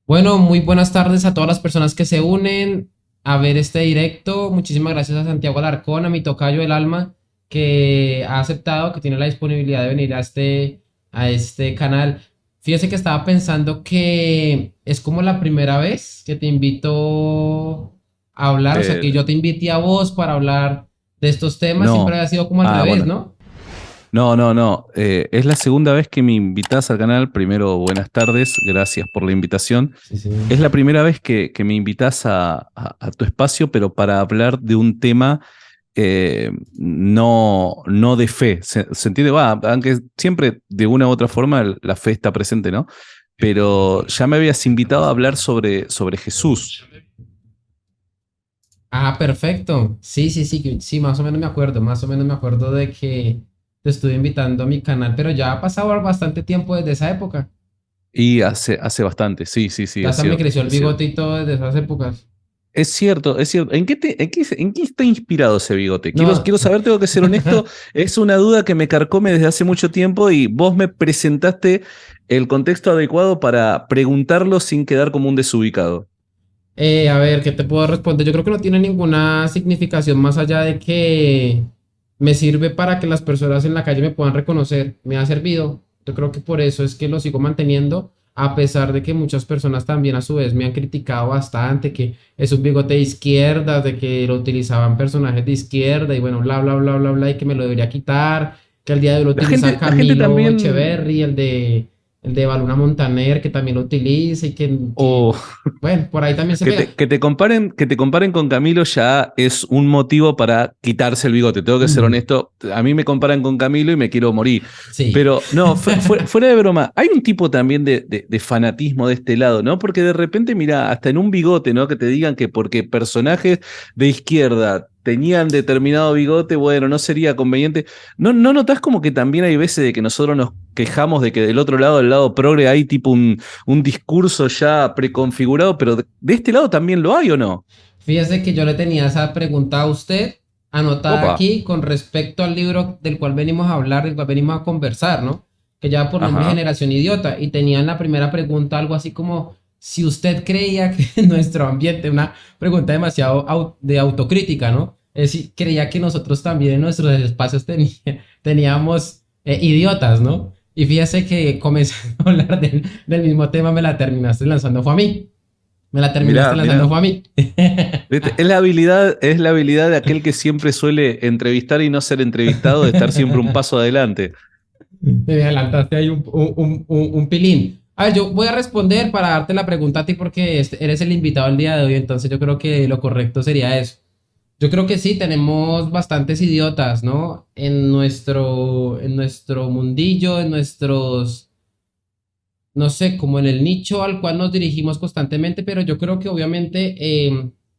Bueno, muy buenas tardes a todas las personas que se unen a ver este directo. Muchísimas gracias a Santiago Alarcón, a mi tocayo del alma, que ha aceptado, que tiene la disponibilidad de venir a este canal. Fíjese que estaba pensando que es como la primera vez que te invito a hablar, o sea, que Eh, yo te invité a vos para hablar de estos temas, siempre no. había sido como al Ah, revés, bueno. ¿no? No, no, no. Es la segunda vez que me invitas al canal. Primero, buenas tardes. Gracias por la invitación. Sí, sí. Es la primera vez que me invitas a tu espacio, pero para hablar de un tema no de fe. ¿Se entiende? Va, aunque siempre de una u otra forma la fe está presente, ¿no? Pero ya me habías invitado a hablar sobre Jesús. Ah, perfecto. Sí, sí, sí, sí, más o menos me acuerdo, más o menos me acuerdo de que te estuve invitando a mi canal, pero ya ha pasado bastante tiempo desde esa época. Y hace bastante, sí, sí, sí, Ya es hasta me cierto, creció el es cierto. bigote y todo desde esas épocas. Es cierto, es cierto. ¿En qué está inspirado ese bigote? Quiero, No, quiero saber, tengo que ser honesto. Es una duda que me carcome desde hace mucho tiempo y vos me presentaste el contexto adecuado para preguntarlo sin quedar como un desubicado. a ver, ¿qué te puedo responder? Yo creo que no tiene ninguna significación más allá de que me sirve para que las personas en la calle me puedan reconocer. Me ha servido. Yo creo que por eso es que lo sigo manteniendo, a pesar de que muchas personas también a su vez me han criticado bastante, que es un bigote de izquierda, de que lo utilizaban personajes de izquierda y bueno, bla, bla, bla, bla, bla, y que me lo debería quitar, que al día de hoy lo La utiliza gente, la gente Camilo también, Echeverry, el de Baluna Montaner, que también lo utiliza y que o bueno, por ahí también se pega. que te comparen con Camilo ya es un motivo para quitarse el bigote. Tengo que ser Mm, honesto. A mí me comparan con Camilo y me quiero morir. sí. Pero no, fuera de broma, hay un tipo también de fanatismo de este lado, ¿no? Porque de repente, mira, hasta en un bigote, ¿no? Que te digan que porque personajes de izquierda tenían determinado bigote, bueno, no sería conveniente. ¿No notás como que también hay veces de que nosotros nos quejamos de que del otro lado, del lado progre, hay tipo un discurso ya preconfigurado, pero de este lado también lo hay o no? Fíjese que yo le tenía esa pregunta a usted anotada Opa, aquí con respecto al libro del cual venimos a hablar, del cual venimos a conversar, ¿no? Que lleva por nombre ajá. Generación Idiota. Y tenía en la primera pregunta algo así como si usted creía que en nuestro ambiente, una pregunta demasiado de autocrítica, ¿no? Es decir, creía que nosotros también en nuestros espacios teníamos idiotas, ¿no? Y fíjese que comenzando a hablar del mismo tema, me la terminaste lanzando fue a mí. Me la terminaste Mirá, lanzando mirá. fue a mí. ¿Viste? Es la habilidad de aquel que siempre suele entrevistar y no ser entrevistado, de estar siempre un paso adelante. Me adelantaste ahí un pilín. A ver, yo voy a responder para darte la pregunta a ti porque eres el invitado el día de hoy, entonces yo creo que lo correcto sería eso. Yo creo que sí, tenemos bastantes idiotas, ¿no? En nuestro mundillo, no sé, como en el nicho al cual nos dirigimos constantemente, pero yo creo que obviamente,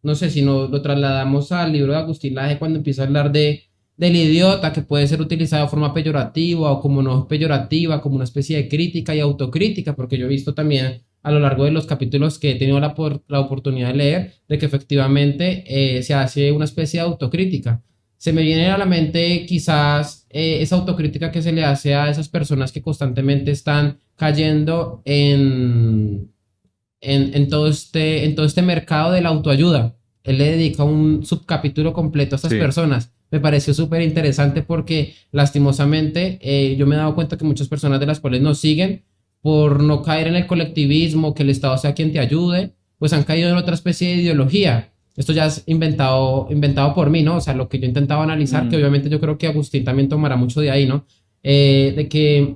no sé si lo trasladamos al libro de Agustín Laje cuando empieza a hablar del idiota que puede ser utilizado de forma peyorativa o como no peyorativa, como una especie de crítica y autocrítica, porque yo he visto también a lo largo de los capítulos que he tenido la oportunidad de leer, de que efectivamente se hace una especie de autocrítica. Se me viene a la mente quizás esa autocrítica que se le hace a esas personas que constantemente están cayendo en todo este mercado de la autoayuda. Él le dedica un subcapítulo completo a estas Sí. personas. Me pareció súper interesante porque lastimosamente yo me he dado cuenta que muchas personas de las cuales nos siguen por no caer en el colectivismo, que el Estado sea quien te ayude, pues han caído en otra especie de ideología. Esto ya es inventado por mí, ¿no? O sea, lo que yo intentaba analizar, que Mm. obviamente yo creo que Agustín también tomará mucho de ahí, ¿no? De que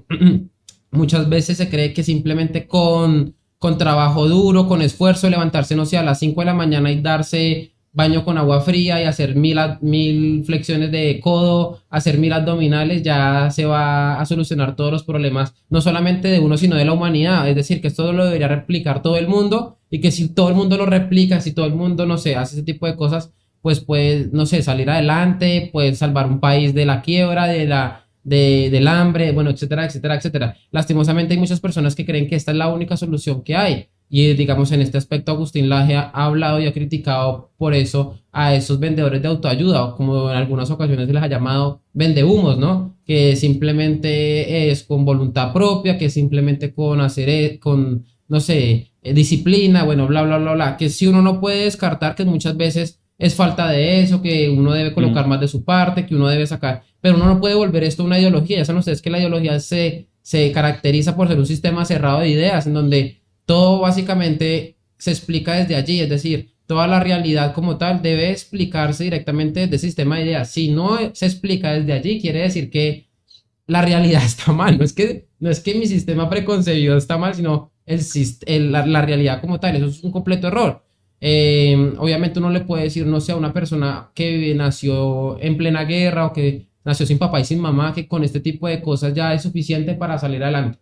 muchas veces se cree que simplemente con trabajo duro, con esfuerzo, levantarse, no sé, a las 5 de la mañana y darse baño con agua fría y hacer mil flexiones de codo, hacer 1000 abdominales, ya se va a solucionar todos los problemas, no solamente de uno, sino de la humanidad. Es decir, que esto lo debería replicar todo el mundo y que si todo el mundo lo replica, si todo el mundo, no sé, hace ese tipo de cosas, pues puede, no sé, salir adelante, puede salvar un país de la quiebra, del hambre, bueno, etcétera, etcétera, etcétera. Lastimosamente hay muchas personas que creen que esta es la única solución que hay. Y digamos, en este aspecto, Agustín Laje ha hablado y ha criticado por eso a esos vendedores de autoayuda, o como en algunas ocasiones se les ha llamado vendehumos, ¿no? Que simplemente es con voluntad propia, que simplemente con hacer, con no sé, disciplina, bueno, bla, bla, bla, bla, que si uno no puede descartar que muchas veces es falta de eso, que uno debe Mm, colocar más de su parte, que uno debe sacar, pero uno no puede volver esto una ideología. Ya saben ustedes que la ideología se caracteriza por ser un sistema cerrado de ideas, en donde todo básicamente se explica desde allí, es decir, toda la realidad como tal debe explicarse directamente desde el sistema de ideas. Si no se explica desde allí, quiere decir que la realidad está mal. No es que mi sistema preconcebido está mal, sino la realidad como tal. Eso es un completo error. Obviamente uno le puede decir, no sé, a una persona que nació en plena guerra o que nació sin papá y sin mamá, que con este tipo de cosas ya es suficiente para salir adelante.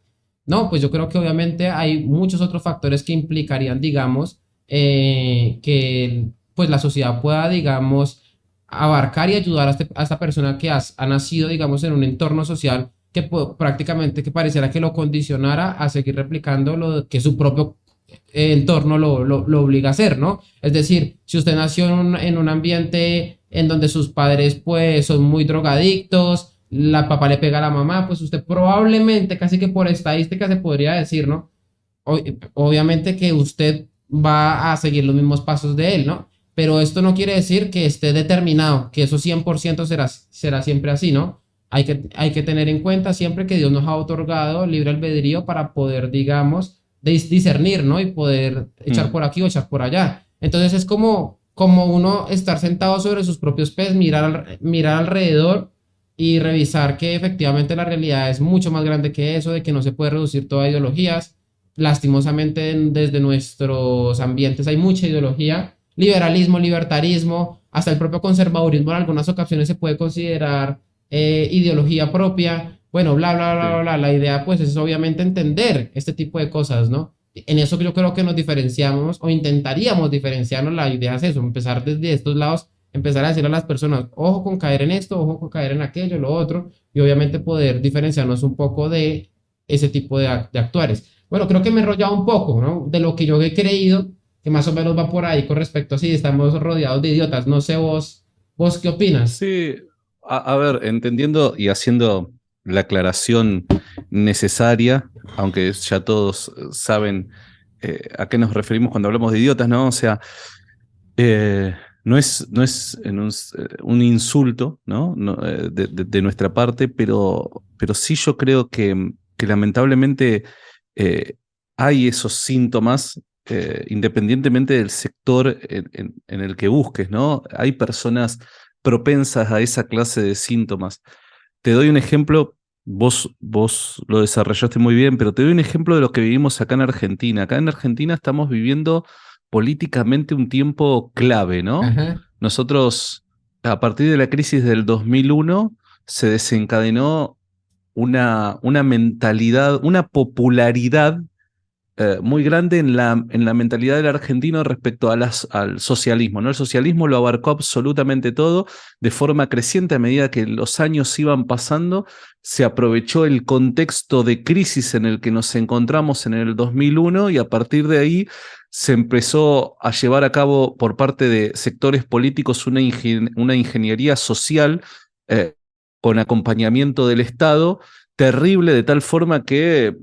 No, pues yo creo que obviamente hay muchos otros factores que implicarían, digamos, que pues la sociedad pueda, digamos, abarcar y ayudar a esta persona que ha nacido, digamos, en un entorno social que prácticamente que pareciera que lo condicionara a seguir replicando lo que su propio entorno lo obliga a hacer, ¿no? Es decir, si usted nació en un ambiente en donde sus padres pues son muy drogadictos, la papá le pega a la mamá, pues usted probablemente, casi que por estadística se podría decir, ¿no? Obviamente que usted va a seguir los mismos pasos de él, ¿no? Pero esto no quiere decir que esté determinado, que eso 100% será siempre así, ¿no? Hay que tener en cuenta siempre que Dios nos ha otorgado libre albedrío para poder, digamos, discernir, ¿no? Y poder echar mm. por aquí o echar por allá. Entonces es como uno estar sentado sobre sus propios pies, mirar alrededor y revisar que efectivamente la realidad es mucho más grande que eso, de que no se puede reducir todo a ideologías. Lastimosamente, desde nuestros ambientes hay mucha ideología, liberalismo, libertarismo, hasta el propio conservadurismo en algunas ocasiones se puede considerar ideología propia. Bueno, bla, bla, bla, bla, Sí. bla. La idea pues es obviamente entender este tipo de cosas, ¿no? En eso yo creo que nos diferenciamos o intentaríamos diferenciarnos. La idea es eso, empezar desde estos lados, empezar a decirle a las personas, ojo con caer en esto, ojo con caer en aquello, lo otro, y obviamente poder diferenciarnos un poco de ese tipo de actuares. Bueno, creo que me he enrollado un poco, ¿no? De lo que yo he creído, que más o menos va por ahí con respecto a si estamos rodeados de idiotas. No sé vos qué opinas. Sí, a ver, entendiendo y haciendo la aclaración necesaria, aunque ya todos saben a qué nos referimos cuando hablamos de idiotas, ¿no? O sea, eh, no es en un insulto, ¿no? De nuestra parte, pero sí yo creo que lamentablemente eh, hay esos síntomas, independientemente del sector en el que busques, ¿no? Hay personas propensas a esa clase de síntomas. Te doy un ejemplo, vos lo desarrollaste muy bien, pero te doy un ejemplo de lo que vivimos acá en Argentina. Acá en Argentina estamos viviendo políticamente un tiempo clave, ¿no? Ajá. Nosotros, a partir de la crisis del 2001, se desencadenó una mentalidad, una popularidad muy grande en la mentalidad del argentino respecto al socialismo, ¿no? El socialismo lo abarcó absolutamente todo de forma creciente a medida que los años iban pasando. Se aprovechó el contexto de crisis en el que nos encontramos en el 2001 y a partir de ahí se empezó a llevar a cabo por parte de sectores políticos una ingeniería social con acompañamiento del Estado terrible, de tal forma que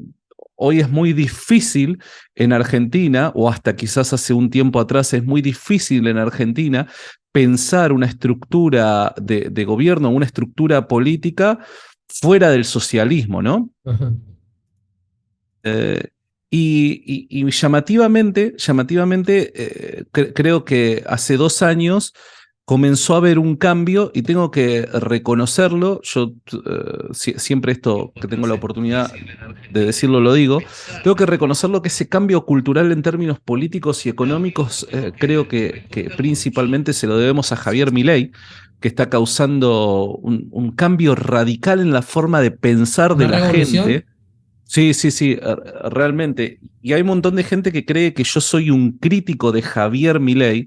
hoy es muy difícil en Argentina, o hasta quizás hace un tiempo atrás es muy difícil en Argentina, pensar una estructura de gobierno, una estructura política fuera del socialismo, ¿no? Ajá. Eh, y llamativamente creo que hace 2 años comenzó a haber un cambio y tengo que reconocerlo. Yo siempre esto que tengo la oportunidad de decirlo lo digo. Tengo que reconocerlo que ese cambio cultural en términos políticos y económicos creo que principalmente se lo debemos a Javier Milei, que está causando un cambio radical en la forma de pensar de Una la revolución. gente. Sí, sí, sí, realmente. Y hay un montón de gente que cree que yo soy un crítico de Javier Milei,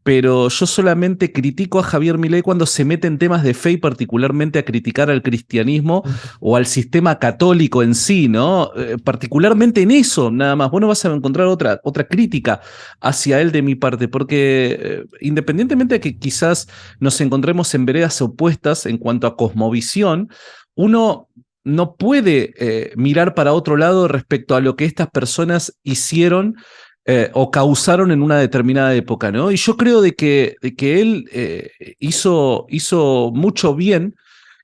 pero yo solamente critico a Javier Milei cuando se mete en temas de fe y particularmente a criticar al cristianismo o al sistema católico en sí, ¿no? Particularmente en eso, nada más. Vos no vas a encontrar otra crítica hacia él de mi parte, porque independientemente de que quizás nos encontremos en veredas opuestas en cuanto a cosmovisión, uno no puede mirar para otro lado respecto a lo que estas personas hicieron o causaron en una determinada época, ¿no? Y yo creo de que él hizo mucho bien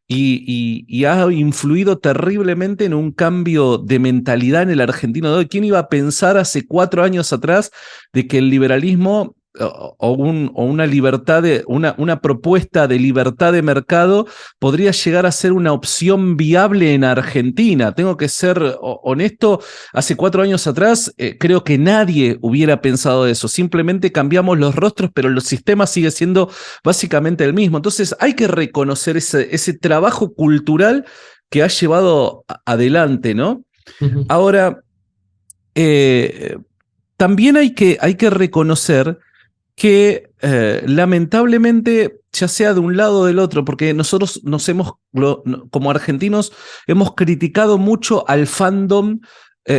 y ha influido terriblemente en un cambio de mentalidad en el argentino de hoy. ¿Quién iba a pensar hace 4 años atrás de que el liberalismo o una libertad una propuesta de libertad de mercado podría llegar a ser una opción viable en Argentina? Tengo que ser honesto, hace 4 años atrás creo que nadie hubiera pensado eso. Simplemente cambiamos los rostros, pero el sistema sigue siendo básicamente el mismo. Entonces hay que reconocer ese trabajo cultural que ha llevado adelante, ¿no? Ujú, Ahora, también hay que reconocer que lamentablemente, ya sea de un lado o del otro, porque nosotros como argentinos, hemos criticado mucho al fandom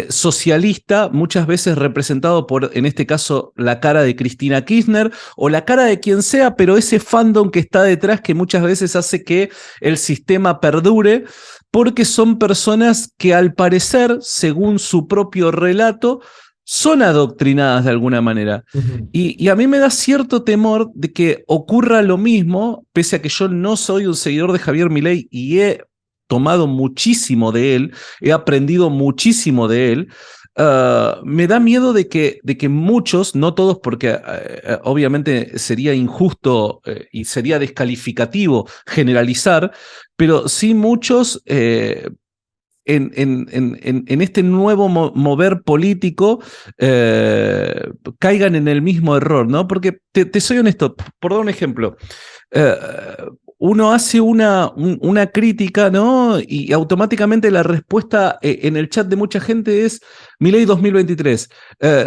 socialista, muchas veces representado por, en este caso, la cara de Cristina Kirchner o la cara de quien sea, pero ese fandom que está detrás que muchas veces hace que el sistema perdure, porque son personas que al parecer, según su propio relato, son adoctrinadas de alguna manera. ujú. Y a mí me da cierto temor de que ocurra lo mismo, pese a que yo no soy un seguidor de Javier Milei y he tomado muchísimo de él, he aprendido muchísimo de él. Me da miedo de que muchos, no todos, porque obviamente sería injusto y sería descalificativo generalizar, pero sí muchos en este nuevo mover político caigan en el mismo error, ¿no? Porque te soy honesto, por dar un ejemplo, eh, uno hace una crítica, ¿no? Y automáticamente la respuesta en el chat de mucha gente es Milei 2023,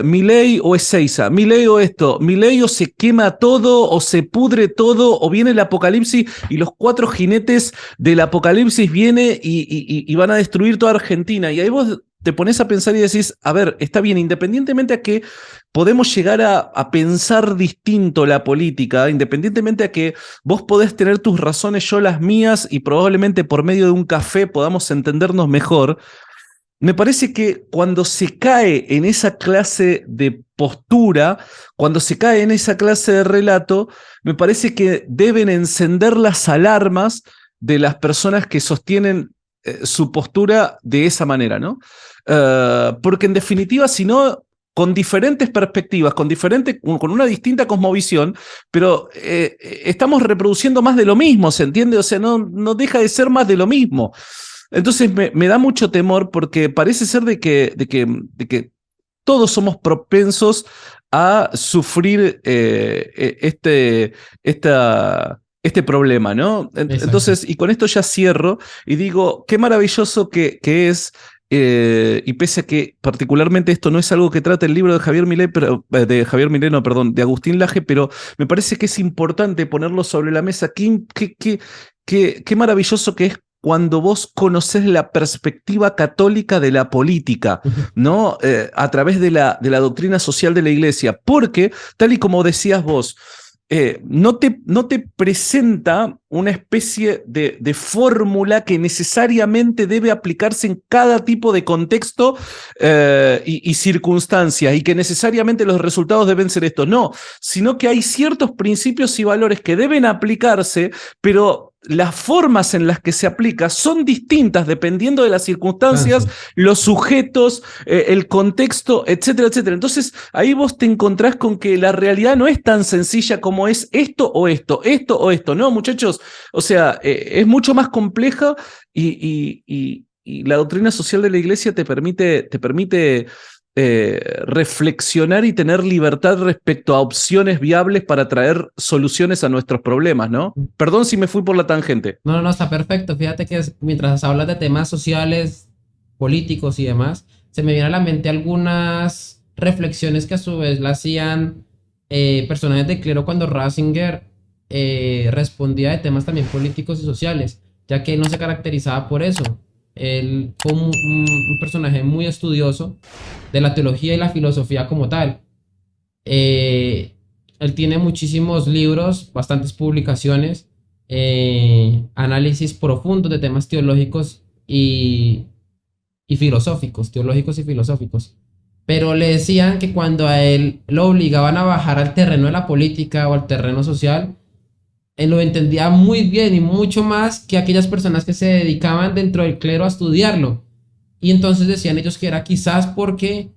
Milei o Ezeiza, Milei o esto, Milei o se quema todo, o se pudre todo, o viene el apocalipsis y los 4 jinetes del apocalipsis viene y van a destruir toda Argentina. Y ahí vos te pones a pensar y decís, a ver, está bien, independientemente a que podemos llegar a pensar distinto la política, independientemente a que vos podés tener tus razones, yo las mías, y probablemente por medio de un café podamos entendernos mejor. Me parece que cuando se cae en esa clase de postura, cuando se cae en esa clase de relato, me parece que deben encender las alarmas de las personas que sostienen su postura de esa manera, ¿no? Porque en definitiva, si no, con diferentes perspectivas, con una distinta cosmovisión, pero estamos reproduciendo más de lo mismo, ¿se entiende? O sea, no deja de ser más de lo mismo. Entonces me da mucho temor porque parece ser de que todos somos propensos a sufrir este problema, ¿no? Exacto. Entonces, y con esto ya cierro y digo, qué maravilloso que es, y pese a que particularmente esto no es algo que trata el libro de Javier Milei, pero, de Javier Milei, no, perdón, de Agustín Laje, pero me parece que es importante ponerlo sobre la mesa. Qué maravilloso que es cuando vos conocés la perspectiva católica de la política, Ujú. ¿no? A través de la doctrina social de la iglesia, porque, tal y como decías vos, no te presenta una especie de fórmula que necesariamente debe aplicarse en cada tipo de contexto y circunstancias, y que necesariamente los resultados deben ser estos. No, sino que hay ciertos principios y valores que deben aplicarse, pero las formas en las que se aplica son distintas dependiendo de las circunstancias, Gracias. los sujetos, el contexto, etcétera, etcétera. Entonces, ahí vos te encontrás con que la realidad no es tan sencilla como es esto o esto, esto o esto. No, muchachos, o sea, es mucho más compleja y la doctrina social de la iglesia te permite reflexionar y tener libertad respecto a opciones viables para traer soluciones a nuestros problemas, ¿no? Perdón si me fui por la tangente. No, no, no, está perfecto. Fíjate que mientras hablas de temas sociales, políticos y demás, se me vienen a la mente algunas reflexiones que a su vez la hacían personajes de clero cuando Ratzinger respondía de temas también políticos y sociales, ya que él no se caracterizaba por eso. Él fue un personaje muy estudioso de la teología y la filosofía como tal. Eh, Él tiene muchísimos libros, bastantes publicaciones, análisis profundos de temas teológicos y, y filosóficos, teológicos y filosóficos. Pero le decían que cuando a él lo obligaban a bajar al terreno de la política o al terreno social, él lo entendía muy bien y mucho más que aquellas personas que se dedicaban dentro del clero a estudiarlo. Y entonces decían ellos que era quizás porque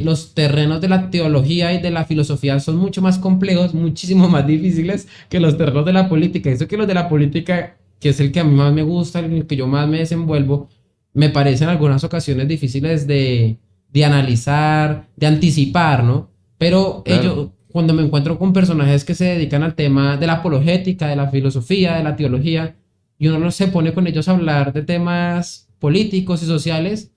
los terrenos de la teología y de la filosofía son mucho más complejos, muchísimo más difíciles que los terrenos de la política. Eso que los de la política, que es el que a mí más me gusta, en el que yo más me desenvuelvo, me parecen en algunas ocasiones difíciles de analizar, de anticipar, ¿no? Pero Claro. ellos, cuando me encuentro con personajes que se dedican al tema de la apologética, de la filosofía, de la teología, y uno no se pone con ellos a hablar de temas políticos y sociales,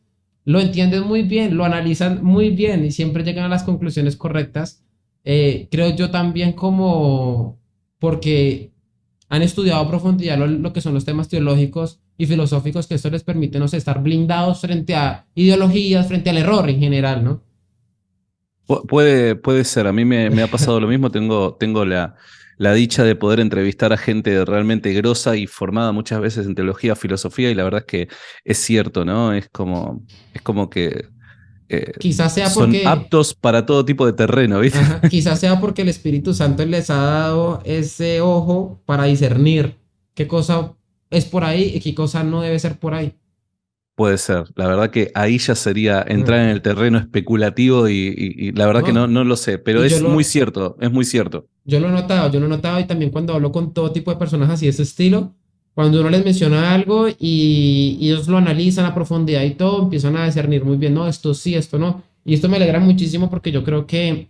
lo entienden muy bien, lo analizan muy bien y siempre llegan a las conclusiones correctas. Creo yo también como porque han estudiado a profundidad lo que son los temas teológicos y filosóficos, que esto les permite, no sé, estar blindados frente a ideologías, frente al error en general, ¿no? Puede ser, a mí me ha pasado lo mismo, tengo la dicha de poder entrevistar a gente realmente grosa y formada muchas veces en teología, filosofía, y la verdad es que es cierto, ¿no? Es como que eh, Quizás sea son porque, aptos para todo tipo de terreno, ¿viste? ajá, quizás sea porque el Espíritu Santo les ha dado ese ojo para discernir qué cosa es por ahí y qué cosa no debe ser por ahí. Puede ser, la verdad que ahí ya sería entrar en Mm, el terreno especulativo y la verdad que ¿no? no lo sé, pero Y es muy cierto, es muy cierto. yo lo he notado y también cuando hablo con todo tipo de personas así de ese estilo, cuando uno les menciona algo y ellos lo analizan a profundidad y todo, empiezan a discernir muy bien, no, esto sí, esto no. Y esto me alegra muchísimo porque yo creo que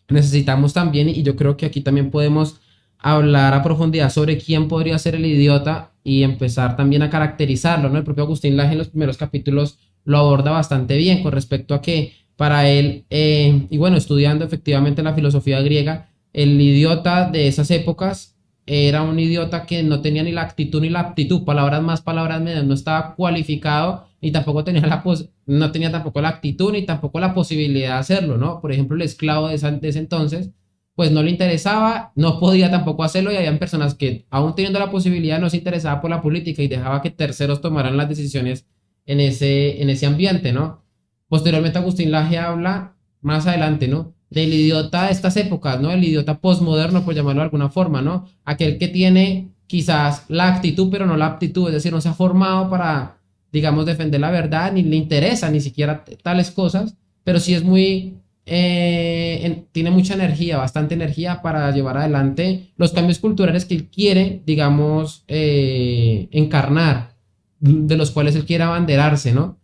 necesitamos también, y yo creo que aquí también podemos hablar a profundidad sobre quién podría ser el idiota y empezar también a caracterizarlo, ¿no? El propio Agustín Laje en los primeros capítulos lo aborda bastante bien con respecto a que para él, y bueno, estudiando efectivamente la filosofía griega, el idiota de esas épocas era un idiota que no tenía ni la actitud ni la aptitud, palabras más, palabras menos, no estaba cualificado ni tampoco tenía no tenía tampoco la actitud ni tampoco la posibilidad de hacerlo, ¿no? Por ejemplo, el esclavo de ese entonces, pues no le interesaba, no podía tampoco hacerlo y habían personas que aún teniendo la posibilidad no se interesaba por la política y dejaba que terceros tomaran las decisiones en ese ambiente, ¿no? Posteriormente Agustín Laje habla más adelante, ¿no? Del idiota de estas épocas, ¿no? El idiota postmoderno, por llamarlo de alguna forma, ¿no? Aquel que tiene quizás la actitud, pero no la aptitud, es decir, no se ha formado para, digamos, defender la verdad, ni le interesa ni siquiera tales cosas, pero sí es muy, tiene mucha energía, bastante energía para llevar adelante los cambios culturales que él quiere, digamos, encarnar, de los cuales él quiere abanderarse, ¿no?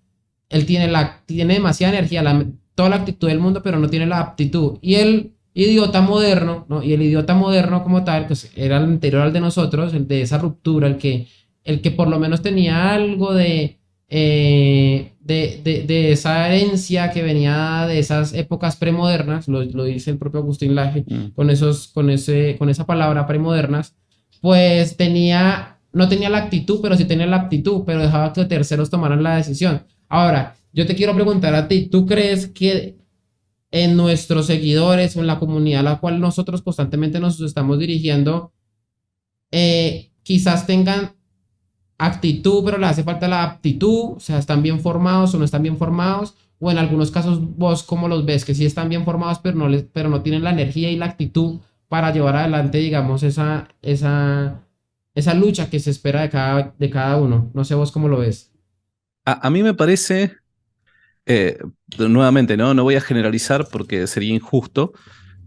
Él tiene demasiada energía, toda la actitud del mundo, pero no tiene la aptitud. Y el idiota moderno, ¿no? Y el idiota moderno como tal, pues era el anterior al de nosotros, el de esa ruptura, el que por lo menos tenía algo de esa herencia que venía de esas épocas premodernas, lo dice el propio Agustín Laje, Mm. con esa palabra premodernas, pues no tenía la actitud, pero sí tenía la aptitud, pero dejaba que terceros tomaran la decisión. Ahora, yo te quiero preguntar a ti, ¿tú crees que en nuestros seguidores o en la comunidad a la cual nosotros constantemente nos estamos dirigiendo, quizás tengan actitud, pero les hace falta la aptitud? O sea, ¿están bien formados o no están bien formados? O en algunos casos, vos cómo los ves, que sí están bien formados, pero no tienen la energía y la actitud para llevar adelante, digamos, esa lucha que se espera de cada uno. No sé vos cómo lo ves. A mí me parece, eh, nuevamente, ¿no? No voy a generalizar porque sería injusto,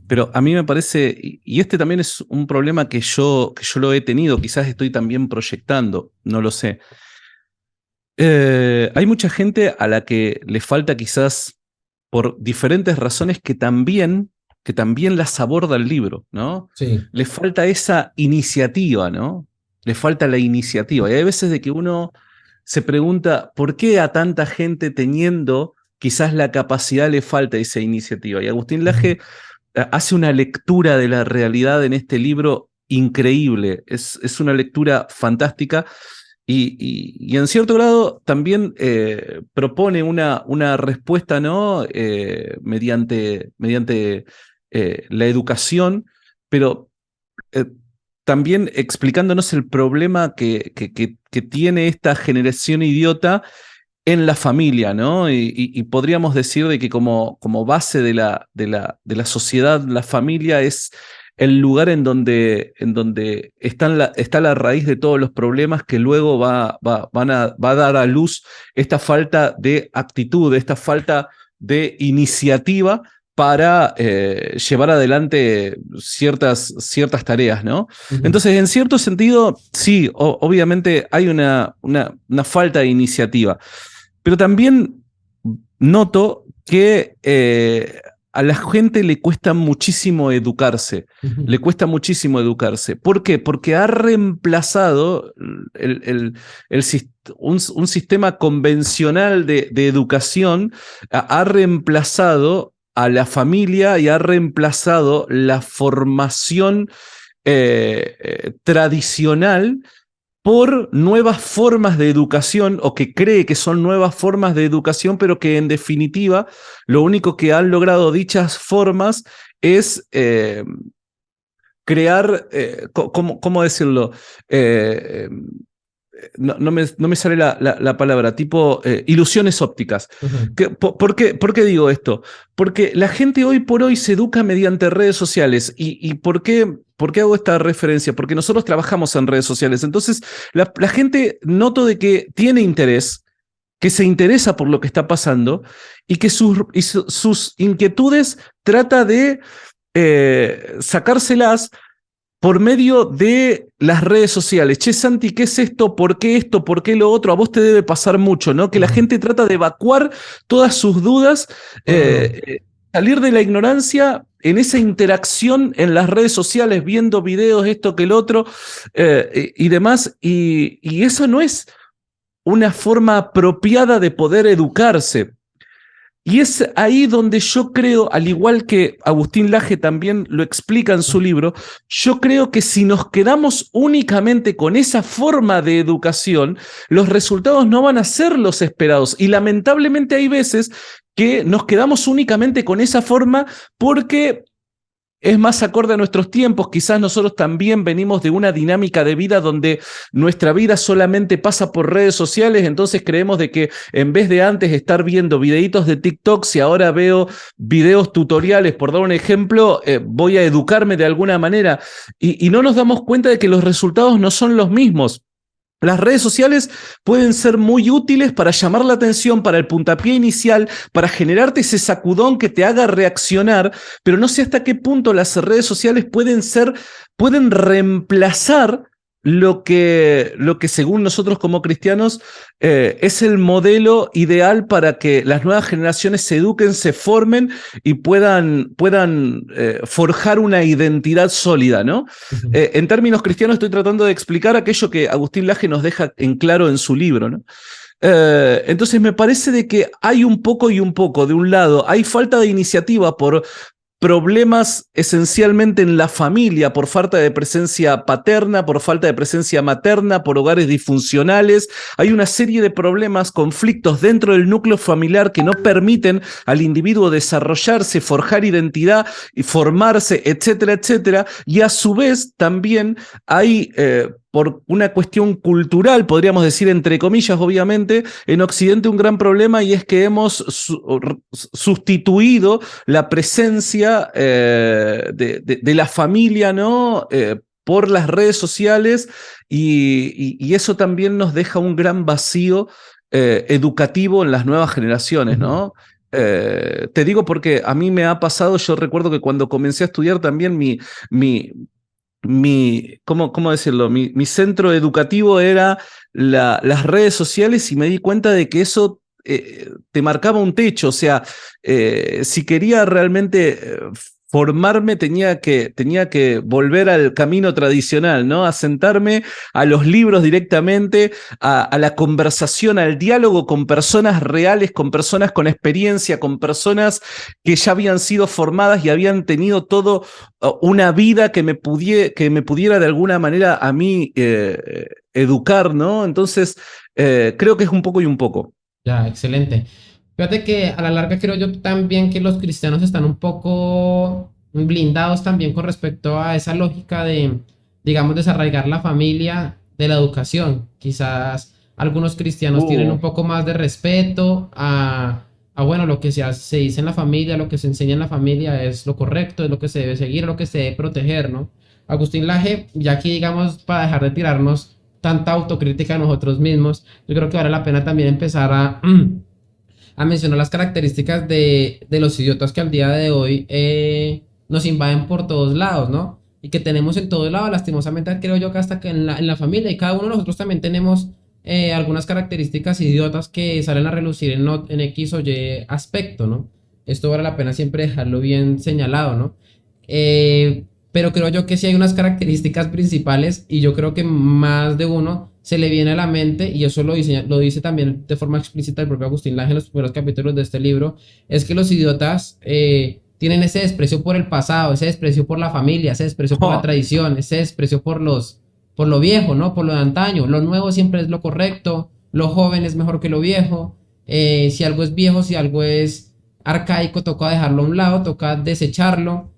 pero a mí me parece, y este también es un problema que yo lo he tenido, quizás estoy también proyectando, no lo sé. Hay mucha gente a la que le falta quizás por diferentes razones que también las aborda el libro, ¿no? Sí. Le falta esa iniciativa, ¿no? Le falta la iniciativa. Y hay veces de que uno se pregunta, ¿por qué a tanta gente teniendo quizás la capacidad le falta esa iniciativa? Y Agustín Laje hace una lectura de la realidad en este libro increíble. Es una lectura fantástica y en cierto grado también propone una respuesta, ¿no? Mediante la educación, pero eh, también explicándonos el problema que tiene esta generación idiota en la familia, ¿no? Y podríamos decir de que como base de la sociedad, la familia es el lugar en donde está la raíz de todos los problemas que luego va a dar a luz esta falta de actitud, esta falta de iniciativa para llevar adelante ciertas tareas, ¿no? Ujú, Entonces, en cierto sentido, sí, obviamente hay una falta de iniciativa. Pero también noto que a la gente le cuesta muchísimo educarse. ujú, Le cuesta muchísimo educarse. ¿Por qué? Porque ha reemplazado un sistema convencional de educación, ha reemplazado a la familia y ha reemplazado la formación tradicional por nuevas formas de educación o que cree que son nuevas formas de educación, pero que en definitiva lo único que han logrado dichas formas es crear, ¿cómo decirlo? Eh, no me sale la palabra, tipo ilusiones ópticas. ujú, ¿Por qué digo esto? Porque la gente hoy por hoy se educa mediante redes sociales. ¿Y por qué hago esta referencia? Porque nosotros trabajamos en redes sociales. Entonces, la gente noto de que tiene interés, que se interesa por lo que está pasando y que sus inquietudes trata de sacárselas por medio de las redes sociales. Che, Santi, ¿qué es esto? ¿Por qué esto? ¿Por qué lo otro? A vos te debe pasar mucho, ¿no? Que la ujú. gente trata de evacuar todas sus dudas, Mm, salir de la ignorancia en esa interacción en las redes sociales, viendo videos, esto que el otro, y demás. Y eso no es una forma apropiada de poder educarse. Y es ahí donde yo creo, al igual que Agustín Laje también lo explica en su libro, yo creo que si nos quedamos únicamente con esa forma de educación, los resultados no van a ser los esperados. Y lamentablemente hay veces que nos quedamos únicamente con esa forma porque es más acorde a nuestros tiempos. Quizás nosotros también venimos de una dinámica de vida donde nuestra vida solamente pasa por redes sociales, entonces creemos de que en vez de antes estar viendo videitos de TikTok, si ahora veo videos tutoriales, por dar un ejemplo, voy a educarme de alguna manera y no nos damos cuenta de que los resultados no son los mismos. Las redes sociales pueden ser muy útiles para llamar la atención, para el puntapié inicial, para generarte ese sacudón que te haga reaccionar, pero no sé hasta qué punto las redes sociales pueden reemplazar lo que según nosotros como cristianos es el modelo ideal para que las nuevas generaciones se eduquen, se formen y puedan forjar una identidad sólida, ¿no? ujú. En términos cristianos estoy tratando de explicar aquello que Agustín Laje nos deja en claro en su libro, ¿no? Entonces me parece de que hay un poco y un poco. De un lado, hay falta de iniciativa por problemas esencialmente en la familia, por falta de presencia paterna, por falta de presencia materna, por hogares disfuncionales. Hay una serie de problemas, conflictos dentro del núcleo familiar que no permiten al individuo desarrollarse, forjar identidad y formarse, etcétera, etcétera. Y a su vez también hay por una cuestión cultural, podríamos decir entre comillas, obviamente, en Occidente un gran problema, y es que hemos sustituido la presencia de la familia, ¿no? Por las redes sociales, y eso también nos deja un gran vacío educativo en las nuevas generaciones, Ujú. ¿no? Te digo porque a mí me ha pasado. Yo recuerdo que cuando comencé a estudiar también mi, ¿cómo decirlo? Mi centro educativo era las redes sociales, y me di cuenta de que eso te marcaba un techo. O sea, si quería realmente formarme, tenía que volver al camino tradicional, ¿no? A sentarme a los libros directamente, a la conversación, al diálogo con personas reales, con personas con experiencia, con personas que ya habían sido formadas y habían tenido todo una vida que me pudiera de alguna manera a mí educar, ¿no? Entonces, creo que es un poco y un poco. Ya, excelente. Fíjate que a la larga creo yo también que los cristianos están un poco blindados también con respecto a esa lógica digamos, desarraigar la familia de la educación. Quizás algunos cristianos tienen un poco más de respeto bueno, lo que se dice en la familia, lo que se enseña en la familia es lo correcto, es lo que se debe seguir, lo que se debe proteger, ¿no? Agustín Laje, ya aquí, digamos, para dejar de tirarnos tanta autocrítica a nosotros mismos, yo creo que vale la pena también empezar a mencionar las características de los idiotas que al día de hoy nos invaden por todos lados, ¿no? Y que tenemos en todos lados, lastimosamente creo yo que hasta que en la familia y cada uno de nosotros también tenemos algunas características idiotas que salen a relucir en X o Y aspecto, ¿no? Esto vale la pena siempre dejarlo bien señalado, ¿no? Pero creo yo que sí hay unas características principales y yo creo que más de uno se le viene a la mente, y eso lo dice también de forma explícita el propio Agustín Laje en los primeros capítulos de este libro, es que los idiotas tienen ese desprecio por el pasado, ese desprecio por la familia, ese desprecio por la tradición, ese desprecio por lo viejo, ¿no? Por lo de antaño. Lo nuevo siempre es lo correcto, lo joven es mejor que lo viejo. Si algo es viejo, si algo es arcaico, toca dejarlo a un lado, toca desecharlo.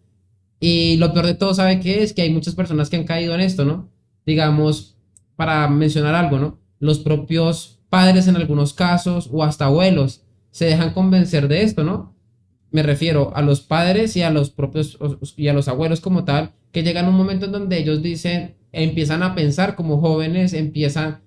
Y lo peor de todo, ¿sabe qué es? Que hay muchas personas que han caído en esto, ¿no? Digamos, para mencionar algo, ¿no? Los propios padres en algunos casos o hasta abuelos se dejan convencer de esto, ¿no? Me refiero a los padres y a los propios y a los abuelos como tal, que llegan a un momento en donde ellos dicen, empiezan a pensar como jóvenes, o sea,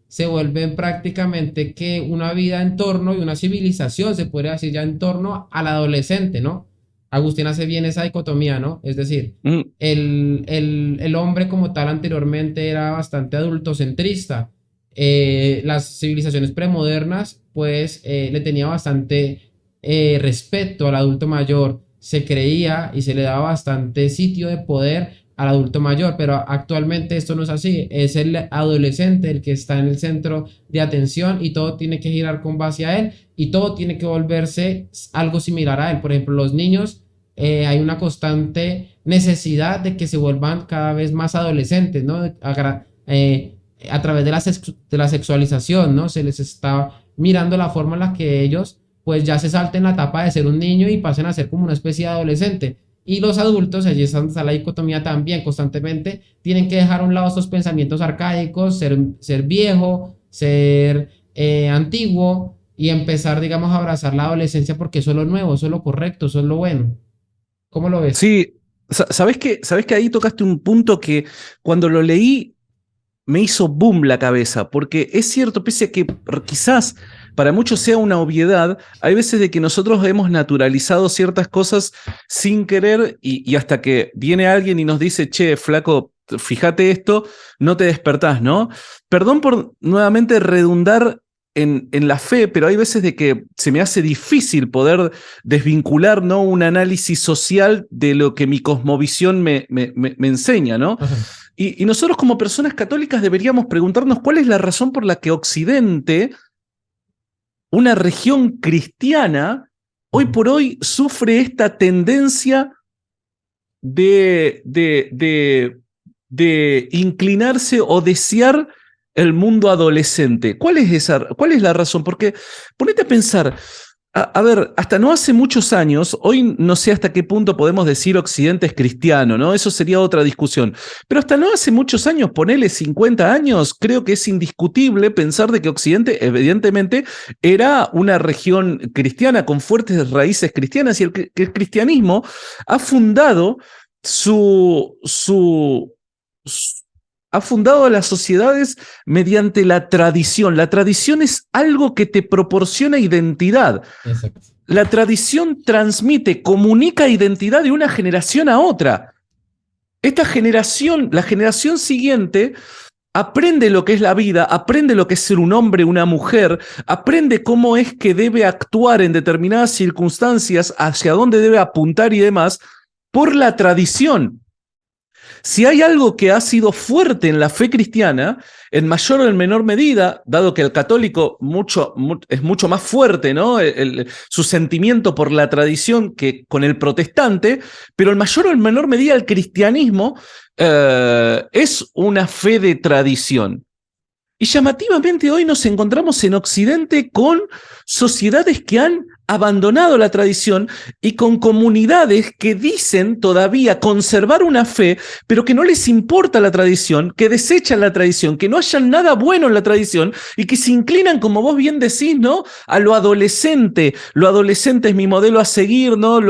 se vuelven prácticamente que una vida en torno y una civilización, se podría decir ya en torno al adolescente, ¿no? Agustín hace bien esa dicotomía, ¿no? Es decir, Mm. el hombre como tal anteriormente era bastante adultocentrista. Las civilizaciones premodernas, pues, le tenía bastante respeto al adulto mayor. Se creía y se le daba bastante sitio de poder al adulto mayor, pero actualmente esto no es así. Es el adolescente el que está en el centro de atención y todo tiene que girar con base a él y todo tiene que volverse algo similar a él. Por ejemplo, los niños, hay una constante necesidad de que se vuelvan cada vez más adolescentes, ¿no? A través de la sexualización, ¿no? Se les está mirando la forma en la que ellos pues ya se salten la etapa de ser un niño y pasen a ser como una especie de adolescente. Y los adultos, allí está la dicotomía también, constantemente tienen que dejar a un lado estos pensamientos arcaicos, ser viejo, ser antiguo y empezar, digamos, a abrazar la adolescencia porque eso es lo nuevo, eso es lo correcto, eso es lo bueno. ¿Cómo lo ves? Sí, sabes que ahí tocaste un punto que cuando lo leí me hizo boom la cabeza, porque es cierto, pese a que quizás para muchos sea una obviedad, hay veces de que nosotros hemos naturalizado ciertas cosas sin querer y hasta que viene alguien y nos dice, che, flaco, fíjate esto, no te despertás, ¿no? Perdón por nuevamente redundar en la fe, pero hay veces de que se me hace difícil poder desvincular, ¿no?, un análisis social de lo que mi cosmovisión me enseña, ¿no? Ajá. Y nosotros como personas católicas deberíamos preguntarnos cuál es la razón por la que Occidente, una región cristiana, hoy por hoy sufre esta tendencia de, de, de, de inclinarse o desear el mundo adolescente. ¿Cuál es la razón? Porque ponete a pensar, a ver, hasta no hace muchos años, hoy no sé hasta qué punto podemos decir Occidente es cristiano, ¿no? Eso sería otra discusión. Pero hasta no hace muchos años, ponele 50 años, creo que es indiscutible pensar de que Occidente, evidentemente, era una región cristiana con fuertes raíces cristianas y que el cristianismo ha fundado ha fundado a las sociedades mediante la tradición. La tradición es algo que te proporciona identidad. Exacto. La tradición transmite, comunica identidad de una generación a otra. Esta generación, la generación siguiente, aprende lo que es la vida, aprende lo que es ser un hombre, una mujer, aprende cómo es que debe actuar en determinadas circunstancias, hacia dónde debe apuntar y demás, por la tradición. Si hay algo que ha sido fuerte en la fe cristiana, en mayor o en menor medida, dado que el católico es mucho más fuerte, ¿no? Su sentimiento por la tradición que con el protestante, pero en mayor o en menor medida el cristianismo es una fe de tradición. Y llamativamente hoy nos encontramos en Occidente con sociedades que han abandonado la tradición y con comunidades que dicen todavía conservar una fe, pero que no les importa la tradición, que desechan la tradición, que no hayan nada bueno en la tradición y que se inclinan, como vos bien decís, ¿no?, a lo adolescente. Lo adolescente es mi modelo a seguir, ¿no?